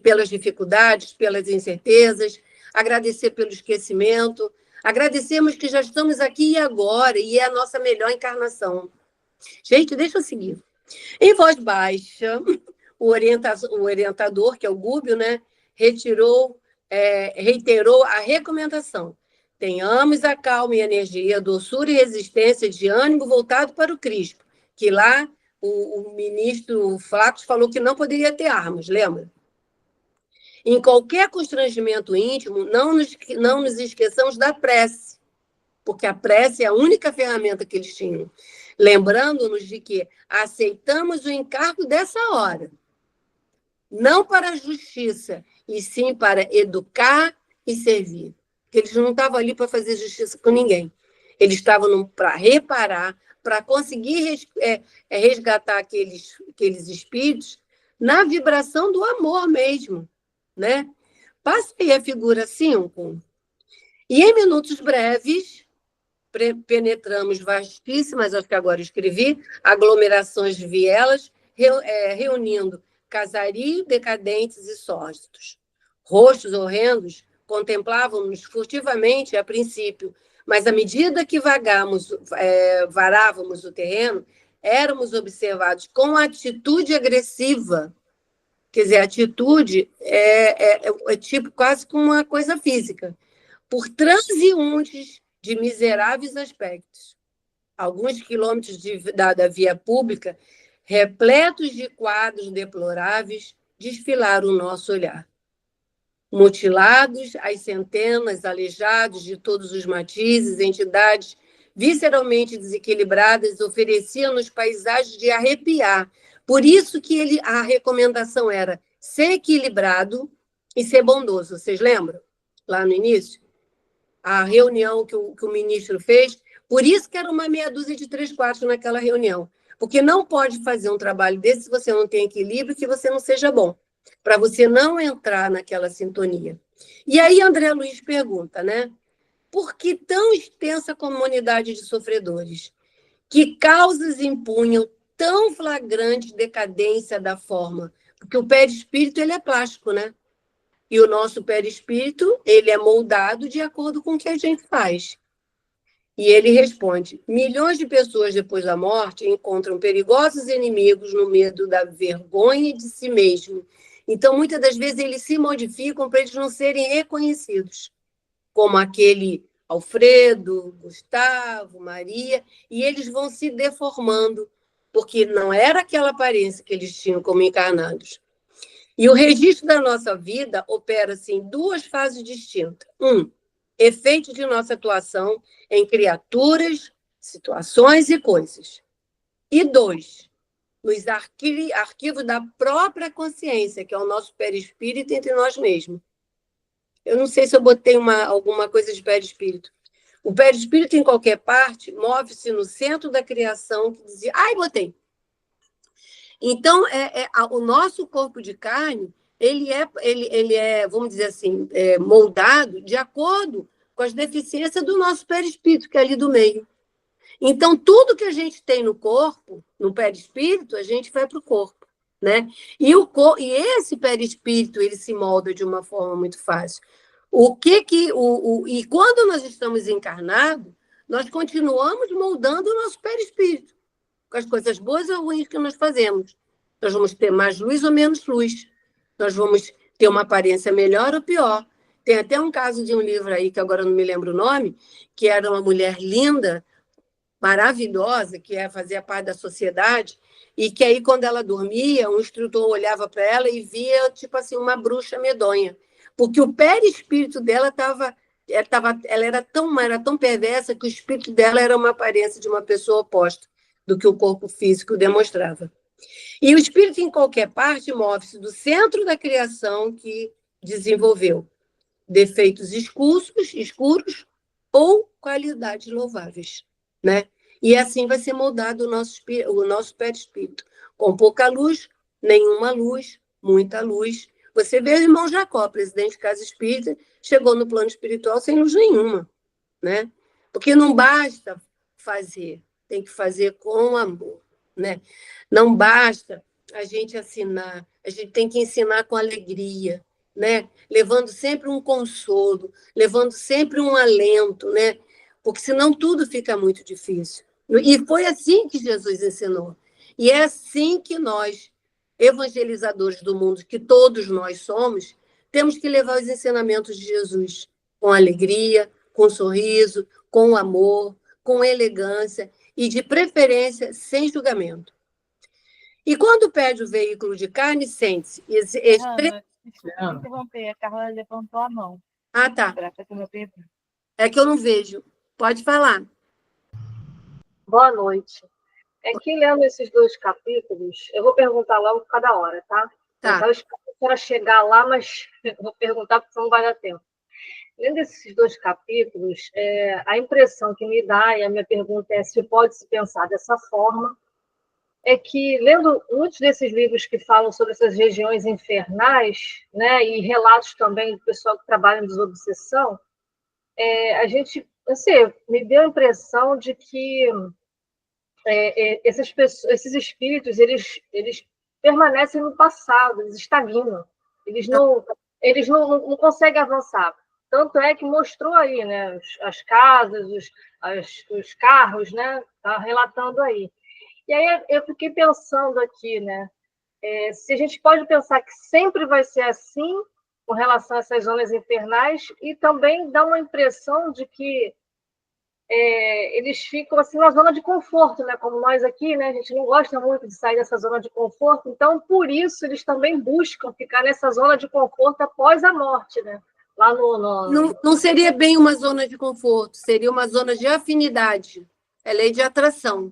[SPEAKER 2] pelas dificuldades, pelas incertezas, agradecer pelo esquecimento, agradecemos que já estamos aqui e agora, e é a nossa melhor encarnação. Gente, deixa eu seguir. Em voz baixa, o orientador, que é o Gúbio, né, reiterou a recomendação. Tenhamos a calma e energia, doçura e resistência de ânimo voltado para o Cristo, que lá o ministro Flacos falou que não poderia ter armas, lembra? Em qualquer constrangimento íntimo, não nos esqueçamos da prece, porque a prece é a única ferramenta que eles tinham. Lembrando-nos de que aceitamos o encargo dessa hora, não para a justiça, e sim para educar e servir. Porque eles não estavam ali para fazer justiça com ninguém. Eles estavam para reparar, para conseguir resgatar aqueles espíritos na vibração do amor mesmo, né? Passa aí a figura 5. E em minutos breves, penetramos vastíssimas, acho que agora escrevi, aglomerações de vielas, reunindo casario, decadentes e sórdidos. Rostos horrendos contemplávamos furtivamente a princípio, mas à medida que varávamos o terreno, éramos observados com atitude agressiva. Quer dizer, a atitude é tipo quase como uma coisa física, por transeuntes de miseráveis aspectos. Alguns quilômetros da via pública, repletos de quadros deploráveis, desfilaram o nosso olhar. Mutilados, às centenas, aleijados de todos os matizes, entidades visceralmente desequilibradas, ofereciam-nos paisagens de arrepiar. Por isso que a recomendação era ser equilibrado e ser bondoso. Vocês lembram? Lá no início? A reunião que o ministro fez, por isso que era uma meia dúzia de 3/4 naquela reunião. Porque não pode fazer um trabalho desse se você não tem equilíbrio, que você não seja bom, para você não entrar naquela sintonia. E aí André Luiz pergunta, né? Por que tão extensa comunidade de sofredores? Que causas impunham tão flagrante decadência da forma? Porque o perispírito ele é plástico, né? E o nosso perispírito ele é moldado de acordo com o que a gente faz. E ele responde: milhões de pessoas depois da morte encontram perigosos inimigos no medo da vergonha de si mesmo. Então, muitas das vezes, eles se modificam para eles não serem reconhecidos, como aquele Alfredo, Gustavo, Maria, e eles vão se deformando, porque não era aquela aparência que eles tinham como encarnados. E o registro da nossa vida opera-se em 2 fases distintas. 1, efeito de nossa atuação em criaturas, situações e coisas. E 2, nos arquivos da própria consciência, que é o nosso perispírito entre nós mesmos. Eu não sei se eu botei alguma coisa de perispírito. O perispírito, em qualquer parte, move-se no centro da criação, que dizia... Ai, botei! Então, o nosso corpo de carne, ele é, vamos dizer assim, moldado de acordo com as deficiências do nosso perispírito, que é ali do meio. Então, tudo que a gente tem no corpo, no perispírito, a gente vai para o corpo, né? E esse perispírito, ele se molda de uma forma muito fácil. E quando nós estamos encarnados, nós continuamos moldando o nosso perispírito, com as coisas boas ou ruins que nós fazemos. Nós vamos ter mais luz ou menos luz. Nós vamos ter uma aparência melhor ou pior. Tem até um caso de um livro aí, que agora não me lembro o nome, que era uma mulher linda, maravilhosa, que fazia parte da sociedade, e que aí, quando ela dormia, um instrutor olhava para ela e via, tipo assim, uma bruxa medonha. Porque o perispírito dela ela era tão perversa que o espírito dela era uma aparência de uma pessoa oposta do que o corpo físico demonstrava. E o espírito, em qualquer parte, move-se do centro da criação que desenvolveu defeitos escuros ou qualidades louváveis, né? E assim vai ser moldado o nosso perispírito, com pouca luz, nenhuma luz, muita luz. Você vê o irmão Jacó, presidente de Casa Espírita, chegou no plano espiritual sem luz nenhuma, né? Porque não basta fazer, tem que fazer com amor, né? Não basta a gente ensinar, a gente tem que ensinar com alegria, né? Levando sempre um consolo, levando sempre um alento, né? Porque senão tudo fica muito difícil. E foi assim que Jesus ensinou. E é assim que nós evangelizadores do mundo, que todos nós somos, temos que levar os ensinamentos de Jesus com alegria, com sorriso, com amor, com elegância e, de preferência, sem julgamento. E quando perde o veículo de carne, sente-se...
[SPEAKER 5] Ana, desculpa interromper, a Carla levantou a mão.
[SPEAKER 2] Ah, tá.
[SPEAKER 5] Para fazer uma pergunta.
[SPEAKER 2] É que eu não vejo. Pode falar.
[SPEAKER 6] Boa noite. É que lendo esses 2 capítulos, eu vou perguntar logo cada hora, tá?
[SPEAKER 2] Tá.
[SPEAKER 6] Eu espero a senhora chegar lá, mas eu vou perguntar porque senão não vai dar tempo. Lendo esses 2 capítulos, a impressão que me dá, e a minha pergunta é se pode se pensar dessa forma, é que, lendo muitos desses livros que falam sobre essas regiões infernais, né, e relatos também do pessoal que trabalha em desobsessão, a gente, assim, me deu a impressão de que esses espíritos, eles permanecem no passado, eles estagnam, eles não conseguem avançar. Tanto é que mostrou aí, né, as casas, os carros, né, tá relatando aí. E aí eu fiquei pensando aqui, né, se a gente pode pensar que sempre vai ser assim com relação a essas zonas infernais, e também dá uma impressão de que eles ficam assim na zona de conforto, né? Como nós aqui, né? A gente não gosta muito de sair dessa zona de conforto, então por isso eles também buscam ficar nessa zona de conforto após a morte, né? Lá
[SPEAKER 2] Não seria bem uma zona de conforto, seria uma zona de afinidade. É lei de atração.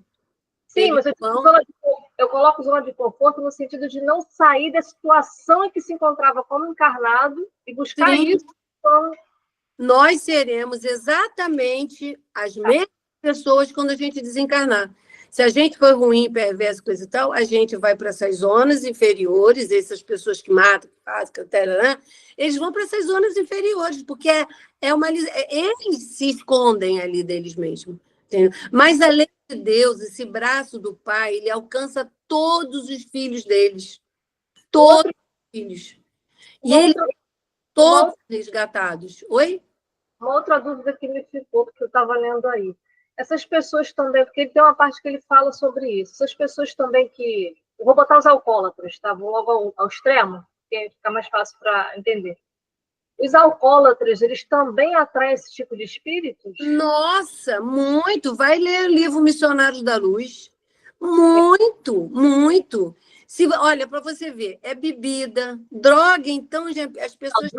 [SPEAKER 6] Sim, mas eu coloco zona de conforto no sentido de não sair da situação em que se encontrava como encarnado e buscar
[SPEAKER 2] Sim.
[SPEAKER 6] isso. Então,
[SPEAKER 2] nós seremos exatamente as mesmas pessoas quando a gente desencarnar. Se a gente for ruim, perverso, coisa e tal, a gente vai para essas zonas inferiores, essas pessoas que matam, que fazem, eles vão para essas zonas inferiores, porque eles se escondem ali deles mesmos. Entendeu? Mas a lei de Deus, esse braço do Pai, ele alcança todos os filhos deles. Todos os filhos. E eles todos resgatados. Oi?
[SPEAKER 6] Uma outra dúvida que me ficou, porque eu estava lendo aí. Essas pessoas também, porque tem uma parte que ele fala sobre isso, essas pessoas também que... Eu vou botar os alcoólatras, tá? Vou logo ao extremo, porque fica mais fácil para entender. Os alcoólatras, eles também atraem esse tipo de espíritos?
[SPEAKER 2] Nossa, muito! Vai ler o livro Missionários da Luz. Muito, muito. Olha, para você ver, é bebida, droga, então, as pessoas...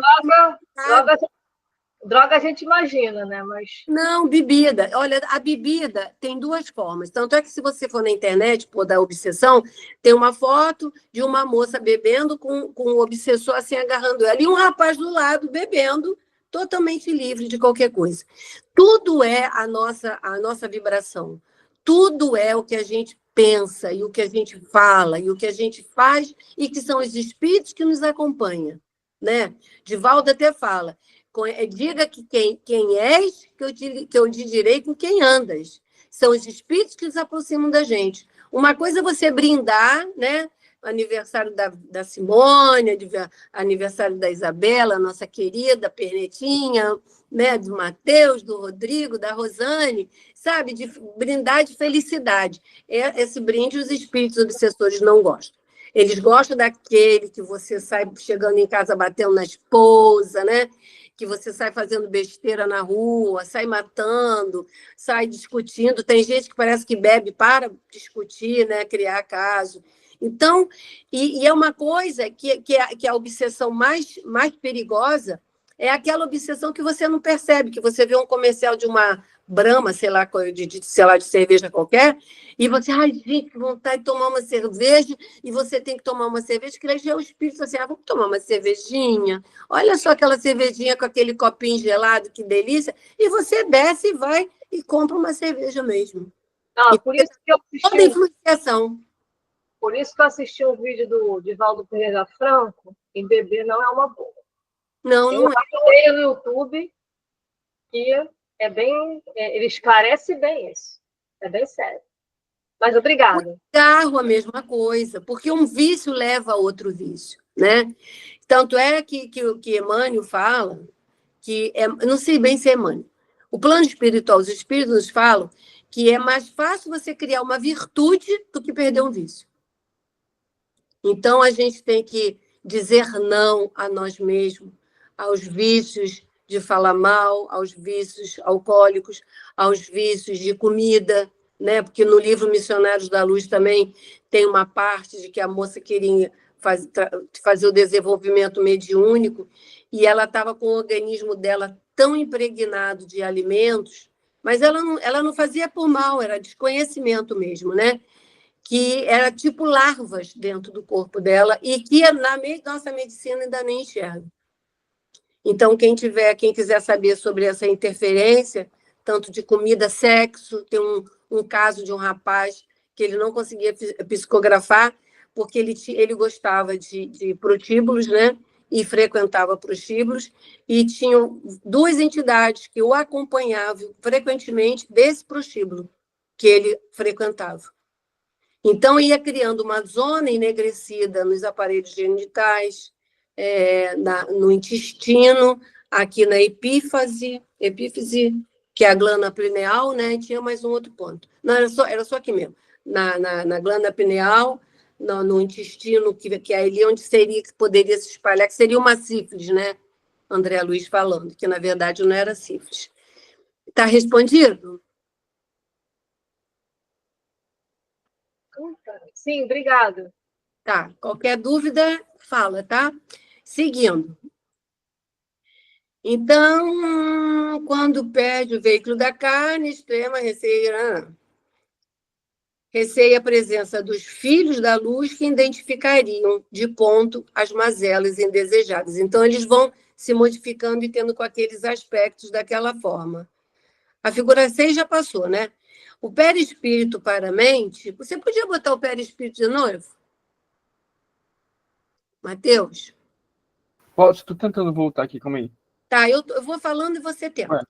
[SPEAKER 6] Droga a gente imagina, né? Mas...
[SPEAKER 2] Não, bebida. Olha, a bebida tem 2 formas. Tanto é que se você for na internet, por da obsessão, tem uma foto de uma moça bebendo com um obsessor assim agarrando ela e um rapaz do lado bebendo, totalmente livre de qualquer coisa. Tudo é a nossa vibração. Tudo é o que a gente pensa e o que a gente fala e o que a gente faz e que são os espíritos que nos acompanham, né? Divaldo até fala: diga que quem és, que eu te direi com quem andas. São os espíritos que nos aproximam da gente. Uma coisa é você brindar, né? Aniversário da Simone, aniversário da Isabela, nossa querida Pernetinha, né? Do Matheus, do Rodrigo, da Rosane, sabe? De brindar de felicidade. Esse brinde os espíritos obsessores não gostam. Eles gostam daquele que você sai chegando em casa batendo na esposa, né? Que você sai fazendo besteira na rua, sai matando, sai discutindo. Tem gente que parece que bebe para discutir, né? Criar caso. Então, e é uma coisa que a obsessão mais perigosa é aquela obsessão que você não percebe, que você vê um comercial de uma Brahma, sei lá, de cerveja qualquer, e você, ai, gente, que vontade de tomar uma cerveja, e você tem que tomar uma cerveja, que já é o espírito assim, vamos tomar uma cervejinha, olha só aquela cervejinha com aquele copinho gelado, que delícia, e você desce e vai e compra uma cerveja mesmo.
[SPEAKER 6] Por isso que eu assisti
[SPEAKER 2] toda influenciação.
[SPEAKER 6] Por isso que eu assisti um vídeo do Divaldo Pereira Franco, em beber não é uma boa.
[SPEAKER 2] Não é.
[SPEAKER 6] Eu no YouTube, que é bem... ele esclarece bem isso. É bem sério. Mas obrigada.
[SPEAKER 2] O cigarro, a mesma coisa, porque um vício leva a outro vício, né? Tanto é que Emmanuel fala, não sei bem se é Emmanuel, o plano espiritual, os espíritos nos falam que é mais fácil você criar uma virtude do que perder um vício. Então, a gente tem que dizer não a nós mesmos, aos vícios de falar mal, aos vícios alcoólicos, aos vícios de comida, né? Porque no livro Missionários da Luz também tem uma parte de que a moça queria fazer o desenvolvimento mediúnico e ela estava com o organismo dela tão impregnado de alimentos, mas ela não fazia por mal, era desconhecimento mesmo, né? Que era tipo larvas dentro do corpo dela e que na nossa medicina ainda nem enxerga. Então, quem quiser saber sobre essa interferência, tanto de comida, sexo, tem um caso de um rapaz que ele não conseguia psicografar porque ele gostava de prostíbulos, né? E frequentava prostíbulos, e tinham 2 entidades que o acompanhavam frequentemente desse prostíbulo que ele frequentava. Então, ia criando uma zona enegrecida nos aparelhos genitais, no intestino, aqui na epífise, que é a glândula pineal, né? E tinha mais um outro ponto. Não, era só aqui mesmo. Na glândula pineal, no intestino, que é ali onde poderia se espalhar, que seria uma sífilis, né? André Luiz falando, que na verdade não era sífilis. Está respondido?
[SPEAKER 6] Sim, obrigada.
[SPEAKER 2] Tá, qualquer dúvida, fala, tá? Seguindo. Então, quando perde o veículo da carne, extrema receia a presença dos filhos da luz que identificariam de ponto as mazelas indesejadas. Então, eles vão se modificando e tendo com aqueles aspectos daquela forma. A figura 6 já passou, né? O perispírito para a mente... Você podia botar o perispírito de novo? Mateus?
[SPEAKER 4] Estou tentando voltar aqui, calma aí.
[SPEAKER 2] Tá, eu vou falando e você tenta.
[SPEAKER 4] Ué.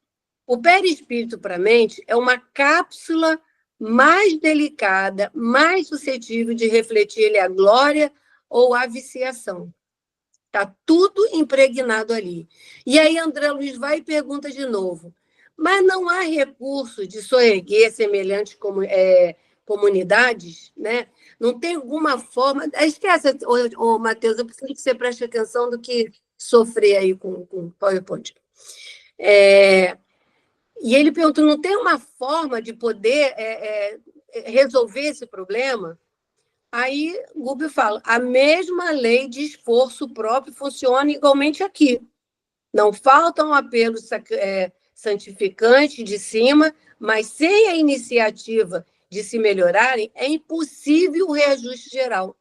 [SPEAKER 2] O perispírito para a mente é uma cápsula mais delicada, mais suscetível de refletir a glória ou a viciação. Está tudo impregnado ali. E aí André Luiz vai e pergunta de novo, mas não há recurso de soerguer semelhantes comunidades, né? Não tem alguma forma... Esquece, Matheus, eu preciso que você preste atenção do que sofrer aí com o PowerPoint. E ele perguntou, não tem uma forma de poder resolver esse problema? Aí Gubbio fala, a mesma lei de esforço próprio funciona igualmente aqui. Não faltam apelos santificantes de cima, mas sem a iniciativa de se melhorarem, é impossível o reajuste geral.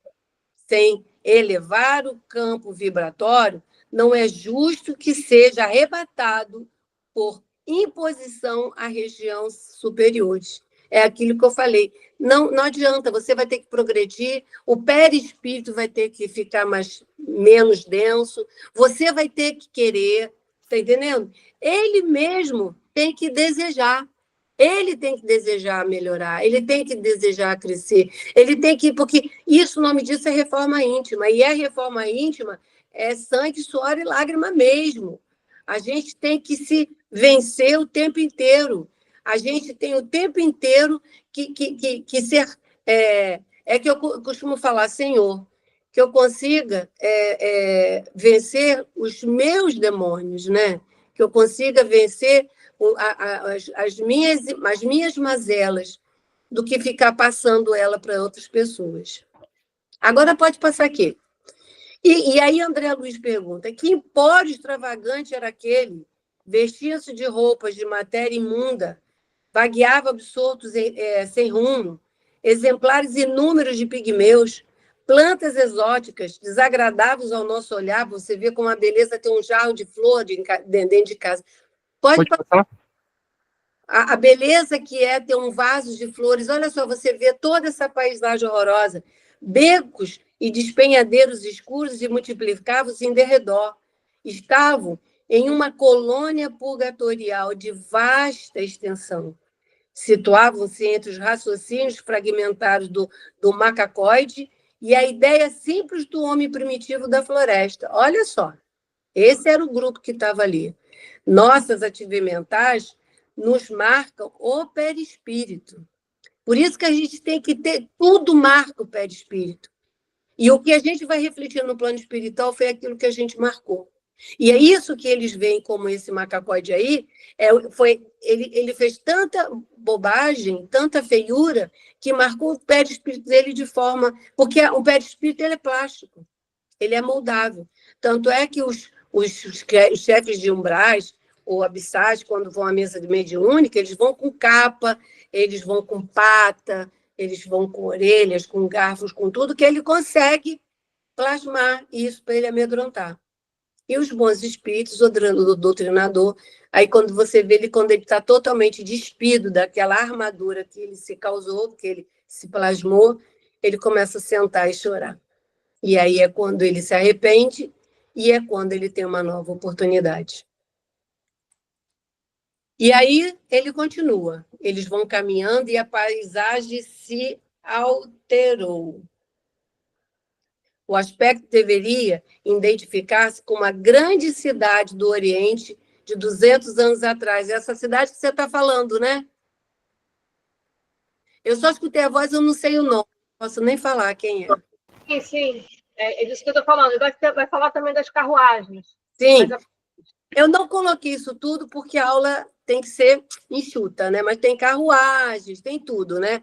[SPEAKER 2] Sem elevar o campo vibratório, não é justo que seja arrebatado por imposição a regiões superiores. É aquilo que eu falei. Não adianta, você vai ter que progredir, o perispírito vai ter que ficar menos denso, você vai ter que querer, está entendendo? Ele mesmo tem que desejar. Ele tem que desejar melhorar, ele tem que desejar crescer, ele tem que... Porque isso, o nome disso é reforma íntima, e a reforma íntima é sangue, suor e lágrima mesmo. A gente tem que se vencer o tempo inteiro. A gente tem o tempo inteiro que ser... que eu costumo falar, Senhor, que eu consiga vencer os meus demônios, né? Que eu consiga vencer as minhas mazelas, do que ficar passando ela para outras pessoas. Agora pode passar aqui. E aí André Luiz pergunta, que empório extravagante era aquele? Vestia-se de roupas de matéria imunda, vagueava absortos sem rumo, exemplares inúmeros de pigmeus, plantas exóticas, desagradáveis ao nosso olhar, você vê como a beleza tem um jarro de flor dentro de casa. Pode passar. A beleza que é ter um vaso de flores, olha só, você vê toda essa paisagem horrorosa, becos e despenhadeiros escuros e multiplicavam-se em derredor. Estavam em uma colônia purgatorial de vasta extensão. Situavam-se entre os raciocínios fragmentados do macacoide e a ideia simples do homem primitivo da floresta. Olha só, esse era o grupo que estava ali. Nossas atividades mentais nos marcam o perispírito. Por isso que a gente tem que ter... Tudo marca o perispírito. E o que a gente vai refletir no plano espiritual foi aquilo que a gente marcou. E é isso que eles veem como esse macacóide aí, ele fez tanta bobagem, tanta feiura, que marcou o pé de espírito dele de forma... Porque o pé de espírito ele é plástico, ele é moldável. Tanto é que os chefes de umbrais ou abissais, quando vão à mesa de mediúnica, eles vão com capa, eles vão com pata, eles vão com orelhas, com garfos, com tudo, que ele consegue plasmar isso para ele amedrontar. E os bons espíritos, o doutrinador, aí quando você vê ele, quando ele está totalmente despido daquela armadura que ele se causou, que ele se plasmou, ele começa a sentar e chorar. E aí é quando ele se arrepende e é quando ele tem uma nova oportunidade. E aí ele continua. Eles vão caminhando e a paisagem se alterou. O aspecto deveria identificar-se com uma grande cidade do Oriente de 200 anos atrás. Essa cidade que você está falando, né? Eu só escutei a voz, eu não sei o nome. Não posso nem falar quem é.
[SPEAKER 6] Sim. É disso que eu estou falando. Vai falar também das carruagens.
[SPEAKER 2] Sim. Eu não coloquei isso tudo porque a aula tem que ser enxuta, né? Mas tem carruagens, tem tudo, né?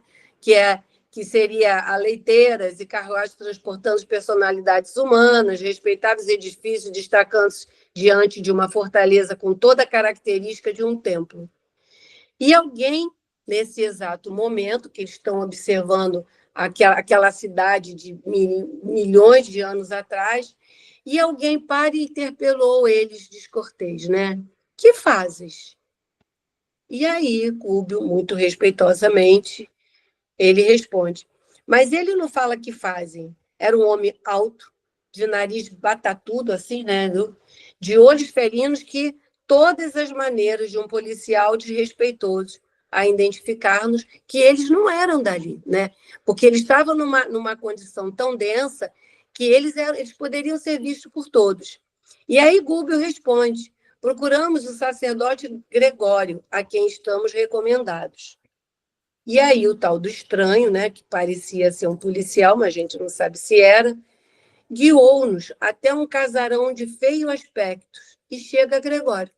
[SPEAKER 2] Que seria a leiteiras e carruagens transportando personalidades humanas, respeitáveis edifícios destacando-se diante de uma fortaleza com toda a característica de um templo. E alguém, nesse exato momento, que eles estão observando aquela cidade de milhões de anos atrás, e alguém para e interpelou eles descortês, né? Que fazes? E aí, Cúbio, muito respeitosamente, ele responde, mas ele não fala que fazem. Era um homem alto, de nariz batatudo, assim, né? De olhos felinos, que todas as maneiras de um policial desrespeitoso a identificar-nos que eles não eram dali, né? Porque eles estavam numa condição tão densa que eles poderiam ser vistos por todos. E aí Gúbio responde, procuramos o sacerdote Gregório, a quem estamos recomendados. E aí o tal do estranho, né, que parecia ser um policial, mas a gente não sabe se era, guiou-nos até um casarão de feio aspecto e chega Gregório.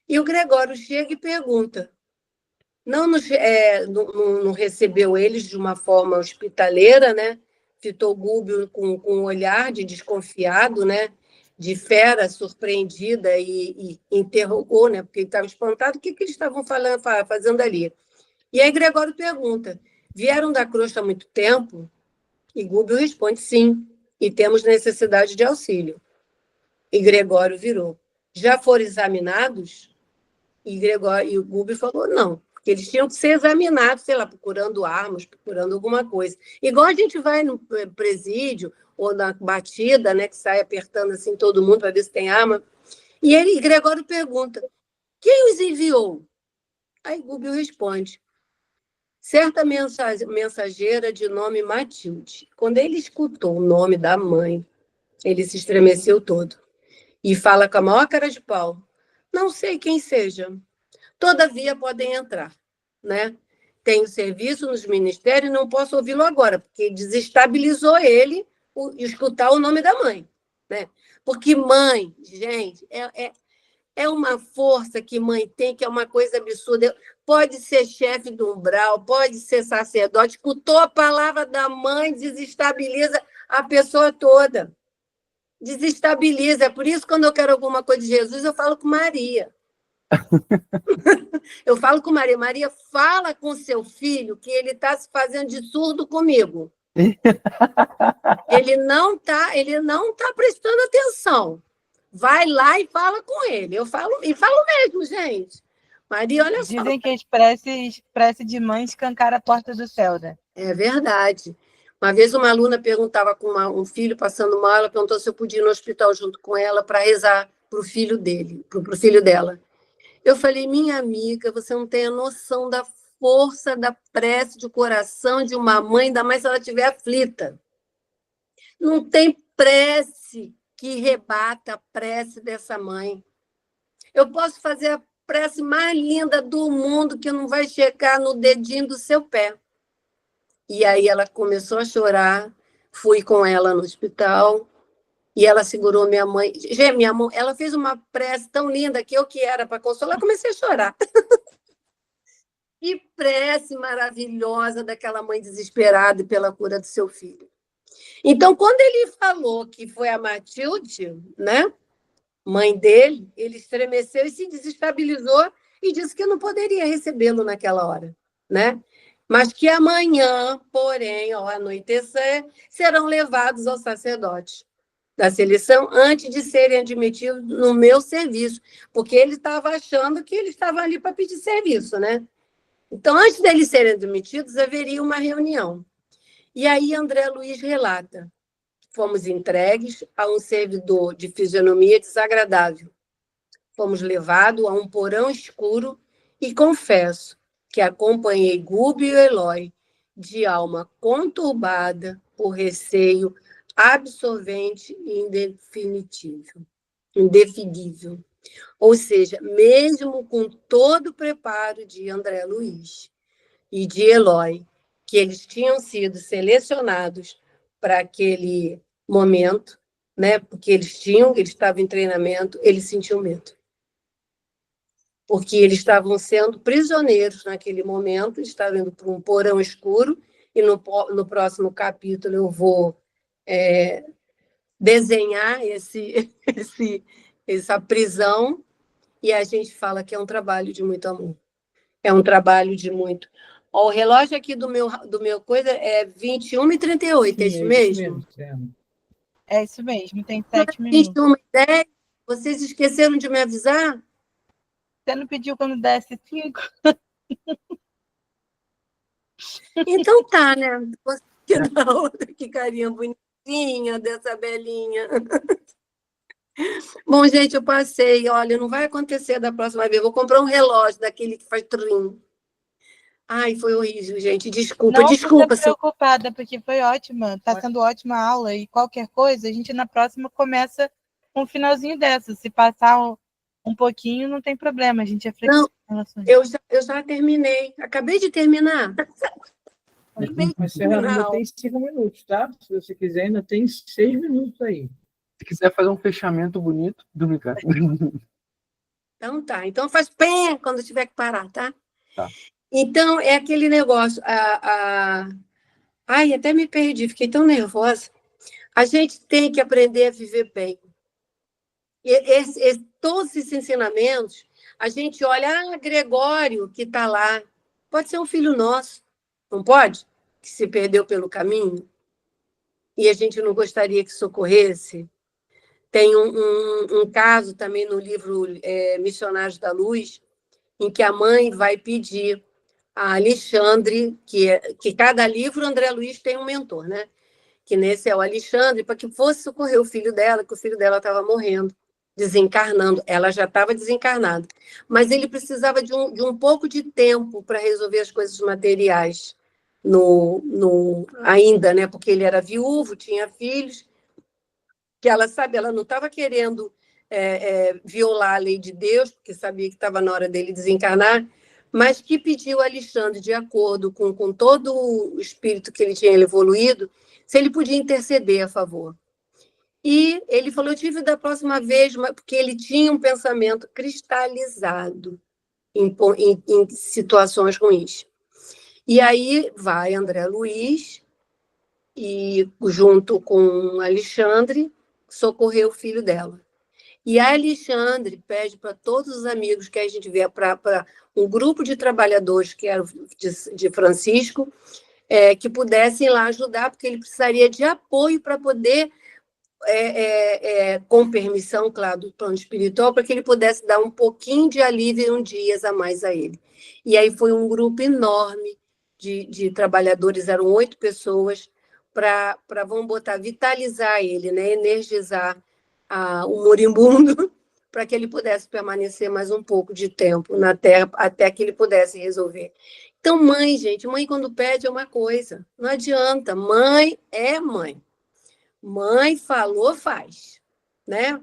[SPEAKER 2] E o Gregório chega e pergunta, não recebeu eles de uma forma hospitaleira, né? Fitou Gúbio com um olhar de desconfiado, né? De fera surpreendida e interrogou, né? Porque ele estava espantado, o que eles estavam fazendo ali? E aí Gregório pergunta, vieram da crosta há muito tempo? E Gúbio responde, sim, e temos necessidade de auxílio. E Gregório virou, já foram examinados? E o Gúbio falou, não, porque eles tinham que ser examinados, sei lá, procurando armas, procurando alguma coisa. Igual a gente vai no presídio ou na batida, né, que sai apertando assim todo mundo para ver se tem arma. E Gregório pergunta, quem os enviou? Aí Gúbio responde, certa mensageira de nome Matilde. Quando ele escutou o nome da mãe, ele se estremeceu todo e fala com a maior cara de pau, não sei quem seja, todavia podem entrar, né? Tenho serviço nos ministérios e não posso ouvi-lo agora, porque desestabilizou ele escutar o nome da mãe, né? Porque mãe, gente, é uma força que mãe tem, que é uma coisa absurda. Pode ser chefe do umbral, pode ser sacerdote, escutou a palavra da mãe, desestabiliza a pessoa toda. Desestabiliza. É por isso que quando eu quero alguma coisa de Jesus, eu falo com Maria. Eu falo com Maria. Maria, fala com seu filho que ele está se fazendo de surdo comigo. Ele não está prestando atenção. Vai lá e fala com ele. Eu falo mesmo, gente. Maria, olha só.
[SPEAKER 5] Dizem que expresse de mãe escancara a porta do céu, né?
[SPEAKER 2] É verdade. Uma vez uma aluna perguntava com um filho passando mal, ela perguntou se eu podia ir no hospital junto com ela para rezar para o filho dela. Eu falei, minha amiga, você não tem a noção da força da prece de coração de uma mãe, ainda mais se ela estiver aflita. Não tem prece que rebata a prece dessa mãe. Eu posso fazer a prece mais linda do mundo que não vai chegar no dedinho do seu pé. E aí ela começou a chorar, fui com ela no hospital e ela segurou minha mãe. Gente, minha mão, ela fez uma prece tão linda que eu que era para consolar, comecei a chorar. Que prece maravilhosa daquela mãe desesperada pela cura do seu filho. Então, quando ele falou que foi a Matilde, né, mãe dele, ele estremeceu e se desestabilizou e disse que não poderia recebê-lo naquela hora, né? Mas que amanhã, porém, ao anoitecer, serão levados ao sacerdote da seleção antes de serem admitidos no meu serviço, porque ele estava achando que eles estavam ali para pedir serviço, né? Então, antes deles serem admitidos, haveria uma reunião. E aí André Luiz relata: fomos entregues a um servidor de fisionomia desagradável. Fomos levados a um porão escuro e confesso que acompanhei Gúbio e Eloy de alma conturbada por receio absorvente e indefinível. Ou seja, mesmo com todo o preparo de André Luiz e de Eloy, que eles tinham sido selecionados para aquele momento, né? Porque eles estavam em treinamento, eles sentiam medo. Porque eles estavam sendo prisioneiros naquele momento, estavam indo para um porão escuro, e no próximo capítulo eu vou desenhar essa prisão, e a gente fala que é um trabalho de muito amor. É um trabalho de muito... Ó, o relógio aqui do meu coisa é 21h38, é isso mesmo?
[SPEAKER 5] É isso mesmo, tem 7 minutos.
[SPEAKER 2] 21h10, vocês esqueceram de me avisar?
[SPEAKER 5] Você não pediu quando desse 5?
[SPEAKER 2] Então tá, né? Você que dá outra, que carinha bonitinha dessa belinha. Bom, gente, eu passei. Olha, não vai acontecer da próxima vez. Eu vou comprar um relógio daquele que faz trim. Ai, foi horrível, gente. Desculpa.
[SPEAKER 5] Não fica preocupada, porque foi ótima. Está sendo ótima a aula. E qualquer coisa, a gente na próxima começa com um finalzinho dessa. Se passar um pouquinho, não tem problema. A gente é flexível.
[SPEAKER 2] Não, eu já terminei. Acabei de terminar.
[SPEAKER 1] Mas, Serrana, ainda tem 5 minutos, tá? Se você quiser, ainda tem 6 minutos aí.
[SPEAKER 4] Se quiser fazer um fechamento bonito, do Ricardo.
[SPEAKER 2] Então tá. Então faz pé quando tiver que parar, tá?
[SPEAKER 4] Tá.
[SPEAKER 2] Então, é aquele negócio. Ai, até me perdi, fiquei tão nervosa. A gente tem que aprender a viver bem. Todos esses ensinamentos, a gente olha, Gregório, que está lá, pode ser um filho nosso, não pode? Que se perdeu pelo caminho, e a gente não gostaria que socorresse. Tem um caso também no livro Missionários da Luz, em que a mãe vai pedir a Alexandre, que cada livro, André Luiz tem um mentor, né? Que nesse é o Alexandre, para que fosse socorrer o filho dela, que o filho dela estava morrendo, desencarnando. Ela já estava desencarnada. Mas ele precisava de um pouco de tempo para resolver as coisas materiais ainda, né? Porque ele era viúvo, tinha filhos, que ela não estava querendo violar a lei de Deus, porque sabia que estava na hora dele desencarnar, mas que pediu a Alexandre, de acordo com todo o espírito que ele tinha evoluído, se ele podia interceder a favor. E ele falou: eu tive da próxima vez, porque ele tinha um pensamento cristalizado em situações ruins. E aí vai André Luiz, e junto com Alexandre, socorreu o filho dela. E a Alexandre pede para todos os amigos que a gente vê, para um grupo de trabalhadores que era de Francisco, que pudessem lá ajudar, porque ele precisaria de apoio para poder, com permissão, claro, do plano espiritual, para que ele pudesse dar um pouquinho de alívio um dia a mais a ele. E aí foi um grupo enorme de trabalhadores, eram 8 pessoas, para vamos botar, vitalizar ele, né? Energizar o moribundo, para que ele pudesse permanecer mais um pouco de tempo na Terra, até que ele pudesse resolver. Então, mãe, gente, mãe quando pede é uma coisa, não adianta, mãe é mãe. Mãe falou, faz, né?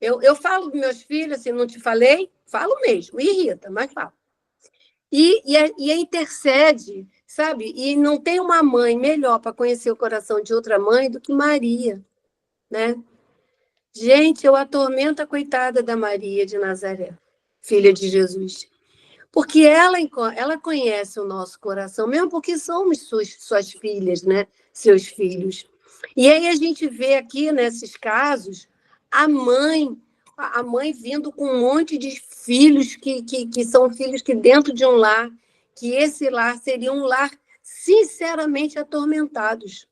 [SPEAKER 2] Eu falo dos meus filhos, assim, não te falei? Falo mesmo, irrita, mas falo. E intercede sabe? E não tem uma mãe melhor para conhecer o coração de outra mãe do que Maria, né? Gente, eu atormento a coitada da Maria de Nazaré, filha de Jesus. Porque ela conhece o nosso coração, mesmo porque somos suas filhas, né? Seus filhos. E aí a gente vê aqui, nesses casos, a mãe vindo com um monte de filhos que são filhos que dentro de um lar, que esse lar seria um lar sinceramente atormentados.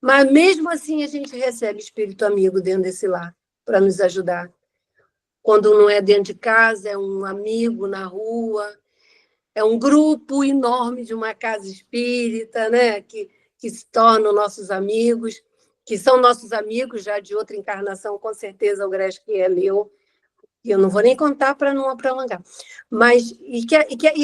[SPEAKER 2] Mas mesmo assim a gente recebe espírito amigo dentro desse lar para nos ajudar. Quando não é dentro de casa, é um amigo na rua, é um grupo enorme de uma casa espírita, né? que se tornam nossos amigos, que são nossos amigos já de outra encarnação, com certeza o Gresk é meu, e eu não vou nem contar para não prolongar. Mas, e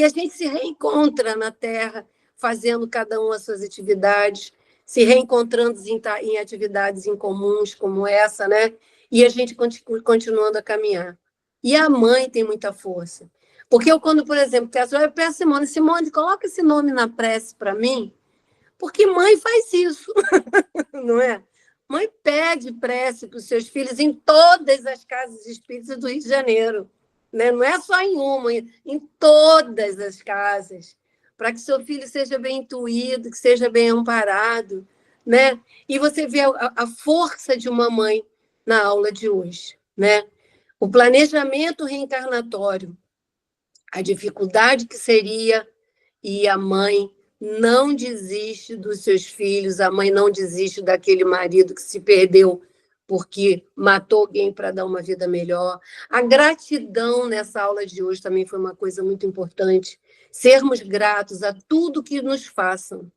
[SPEAKER 2] a gente se reencontra na Terra, fazendo cada um as suas atividades, se reencontrando em atividades em comuns como essa, né? E a gente continuando a caminhar. E a mãe tem muita força. Porque eu, quando, por exemplo, eu peço a Simone, coloca esse nome na prece para mim, porque mãe faz isso, não é? Mãe pede prece para os seus filhos em todas as casas espíritas do Rio de Janeiro, né? Não é só em uma, em todas as casas, para que seu filho seja bem intuído, que seja bem amparado, né? E você vê a força de uma mãe na aula de hoje, né? O planejamento reencarnatório, a dificuldade que seria, e a mãe não desiste dos seus filhos, a mãe não desiste daquele marido que se perdeu porque matou alguém para dar uma vida melhor. A gratidão nessa aula de hoje também foi uma coisa muito importante. Sermos gratos a tudo que nos façam.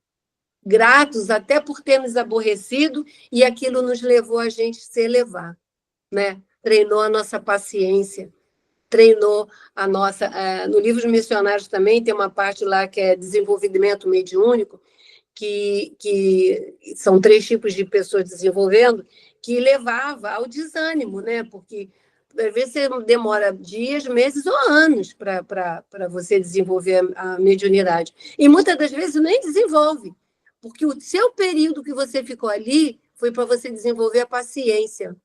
[SPEAKER 2] Gratos até por termos aborrecido e aquilo nos levou a gente se elevar, né? Treinou a nossa paciência, treinou a nossa... No livro dos missionários também tem uma parte lá que é desenvolvimento mediúnico, que são 3 tipos de pessoas desenvolvendo, que levava ao desânimo, né? Porque às vezes você demora dias, meses ou anos para você desenvolver a mediunidade. E muitas das vezes nem desenvolve, porque o seu período que você ficou ali foi para você desenvolver a paciência,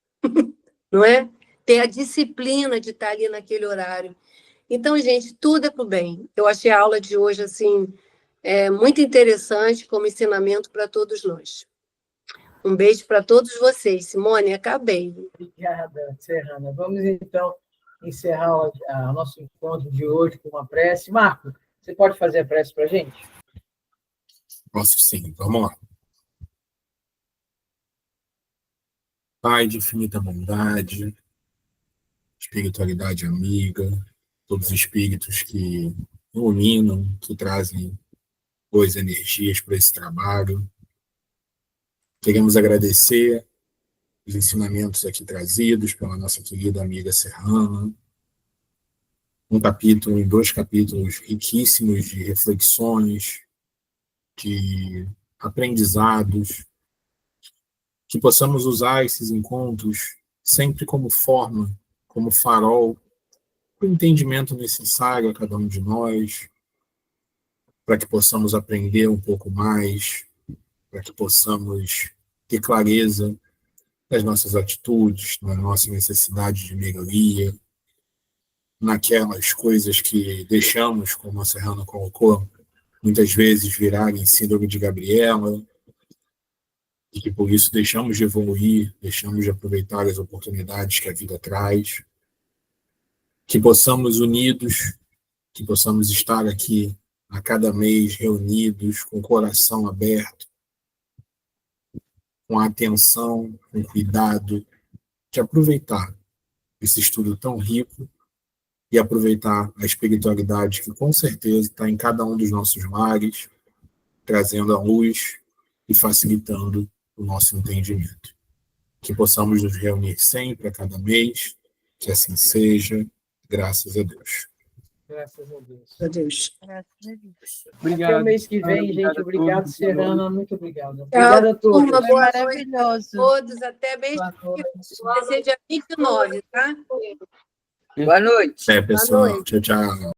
[SPEAKER 2] não é? Ter a disciplina de estar ali naquele horário. Então, gente, tudo é para o bem. Eu achei a aula de hoje assim, muito interessante como ensinamento para todos nós. Um beijo para todos vocês. Simone, acabei.
[SPEAKER 1] Obrigada, Serrana. Vamos, então, encerrar o nosso encontro de hoje com uma prece. Marco, você pode fazer a prece para a gente?
[SPEAKER 7] Posso sim, vamos lá. Pai de infinita bondade, espiritualidade amiga, todos os espíritos que iluminam, que trazem boas energias para esse trabalho. Queremos agradecer os ensinamentos aqui trazidos pela nossa querida amiga Serrana. Em 2 capítulos riquíssimos de reflexões, de aprendizados, que possamos usar esses encontros sempre como forma, como farol, o entendimento necessário a cada um de nós, para que possamos aprender um pouco mais, para que possamos ter clareza das nossas atitudes, na nossa necessidade de melhoria, naquelas coisas que deixamos, como a Serrana colocou, muitas vezes virarem síndrome de Gabriela, e que por isso deixamos de evoluir, deixamos de aproveitar as oportunidades que a vida traz, que possamos unidos, que possamos estar aqui a cada mês reunidos, com o coração aberto, com atenção, com cuidado, de aproveitar esse estudo tão rico e aproveitar a espiritualidade que com certeza está em cada um dos nossos lares, trazendo a luz e facilitando o nosso entendimento. Que possamos nos reunir sempre, a cada mês, que assim seja, graças a Deus.
[SPEAKER 1] Graças a Deus.
[SPEAKER 2] Adeus.
[SPEAKER 5] Graças a Deus.
[SPEAKER 4] Obrigado.
[SPEAKER 1] Até o mês que vem,
[SPEAKER 4] Obrigado
[SPEAKER 1] gente.
[SPEAKER 4] a
[SPEAKER 1] Obrigado,
[SPEAKER 4] todos.
[SPEAKER 1] Serrana. Muito obrigado. Obrigada a todos.
[SPEAKER 2] Uma
[SPEAKER 5] Foi
[SPEAKER 2] boa noite a
[SPEAKER 5] maravilhoso.
[SPEAKER 2] todos. Até mês
[SPEAKER 1] Boa
[SPEAKER 2] que vem.
[SPEAKER 1] noite.
[SPEAKER 2] Vai ser dia 29, tá?
[SPEAKER 1] Boa noite.
[SPEAKER 7] Pessoal.
[SPEAKER 2] noite.
[SPEAKER 7] Tchau, tchau.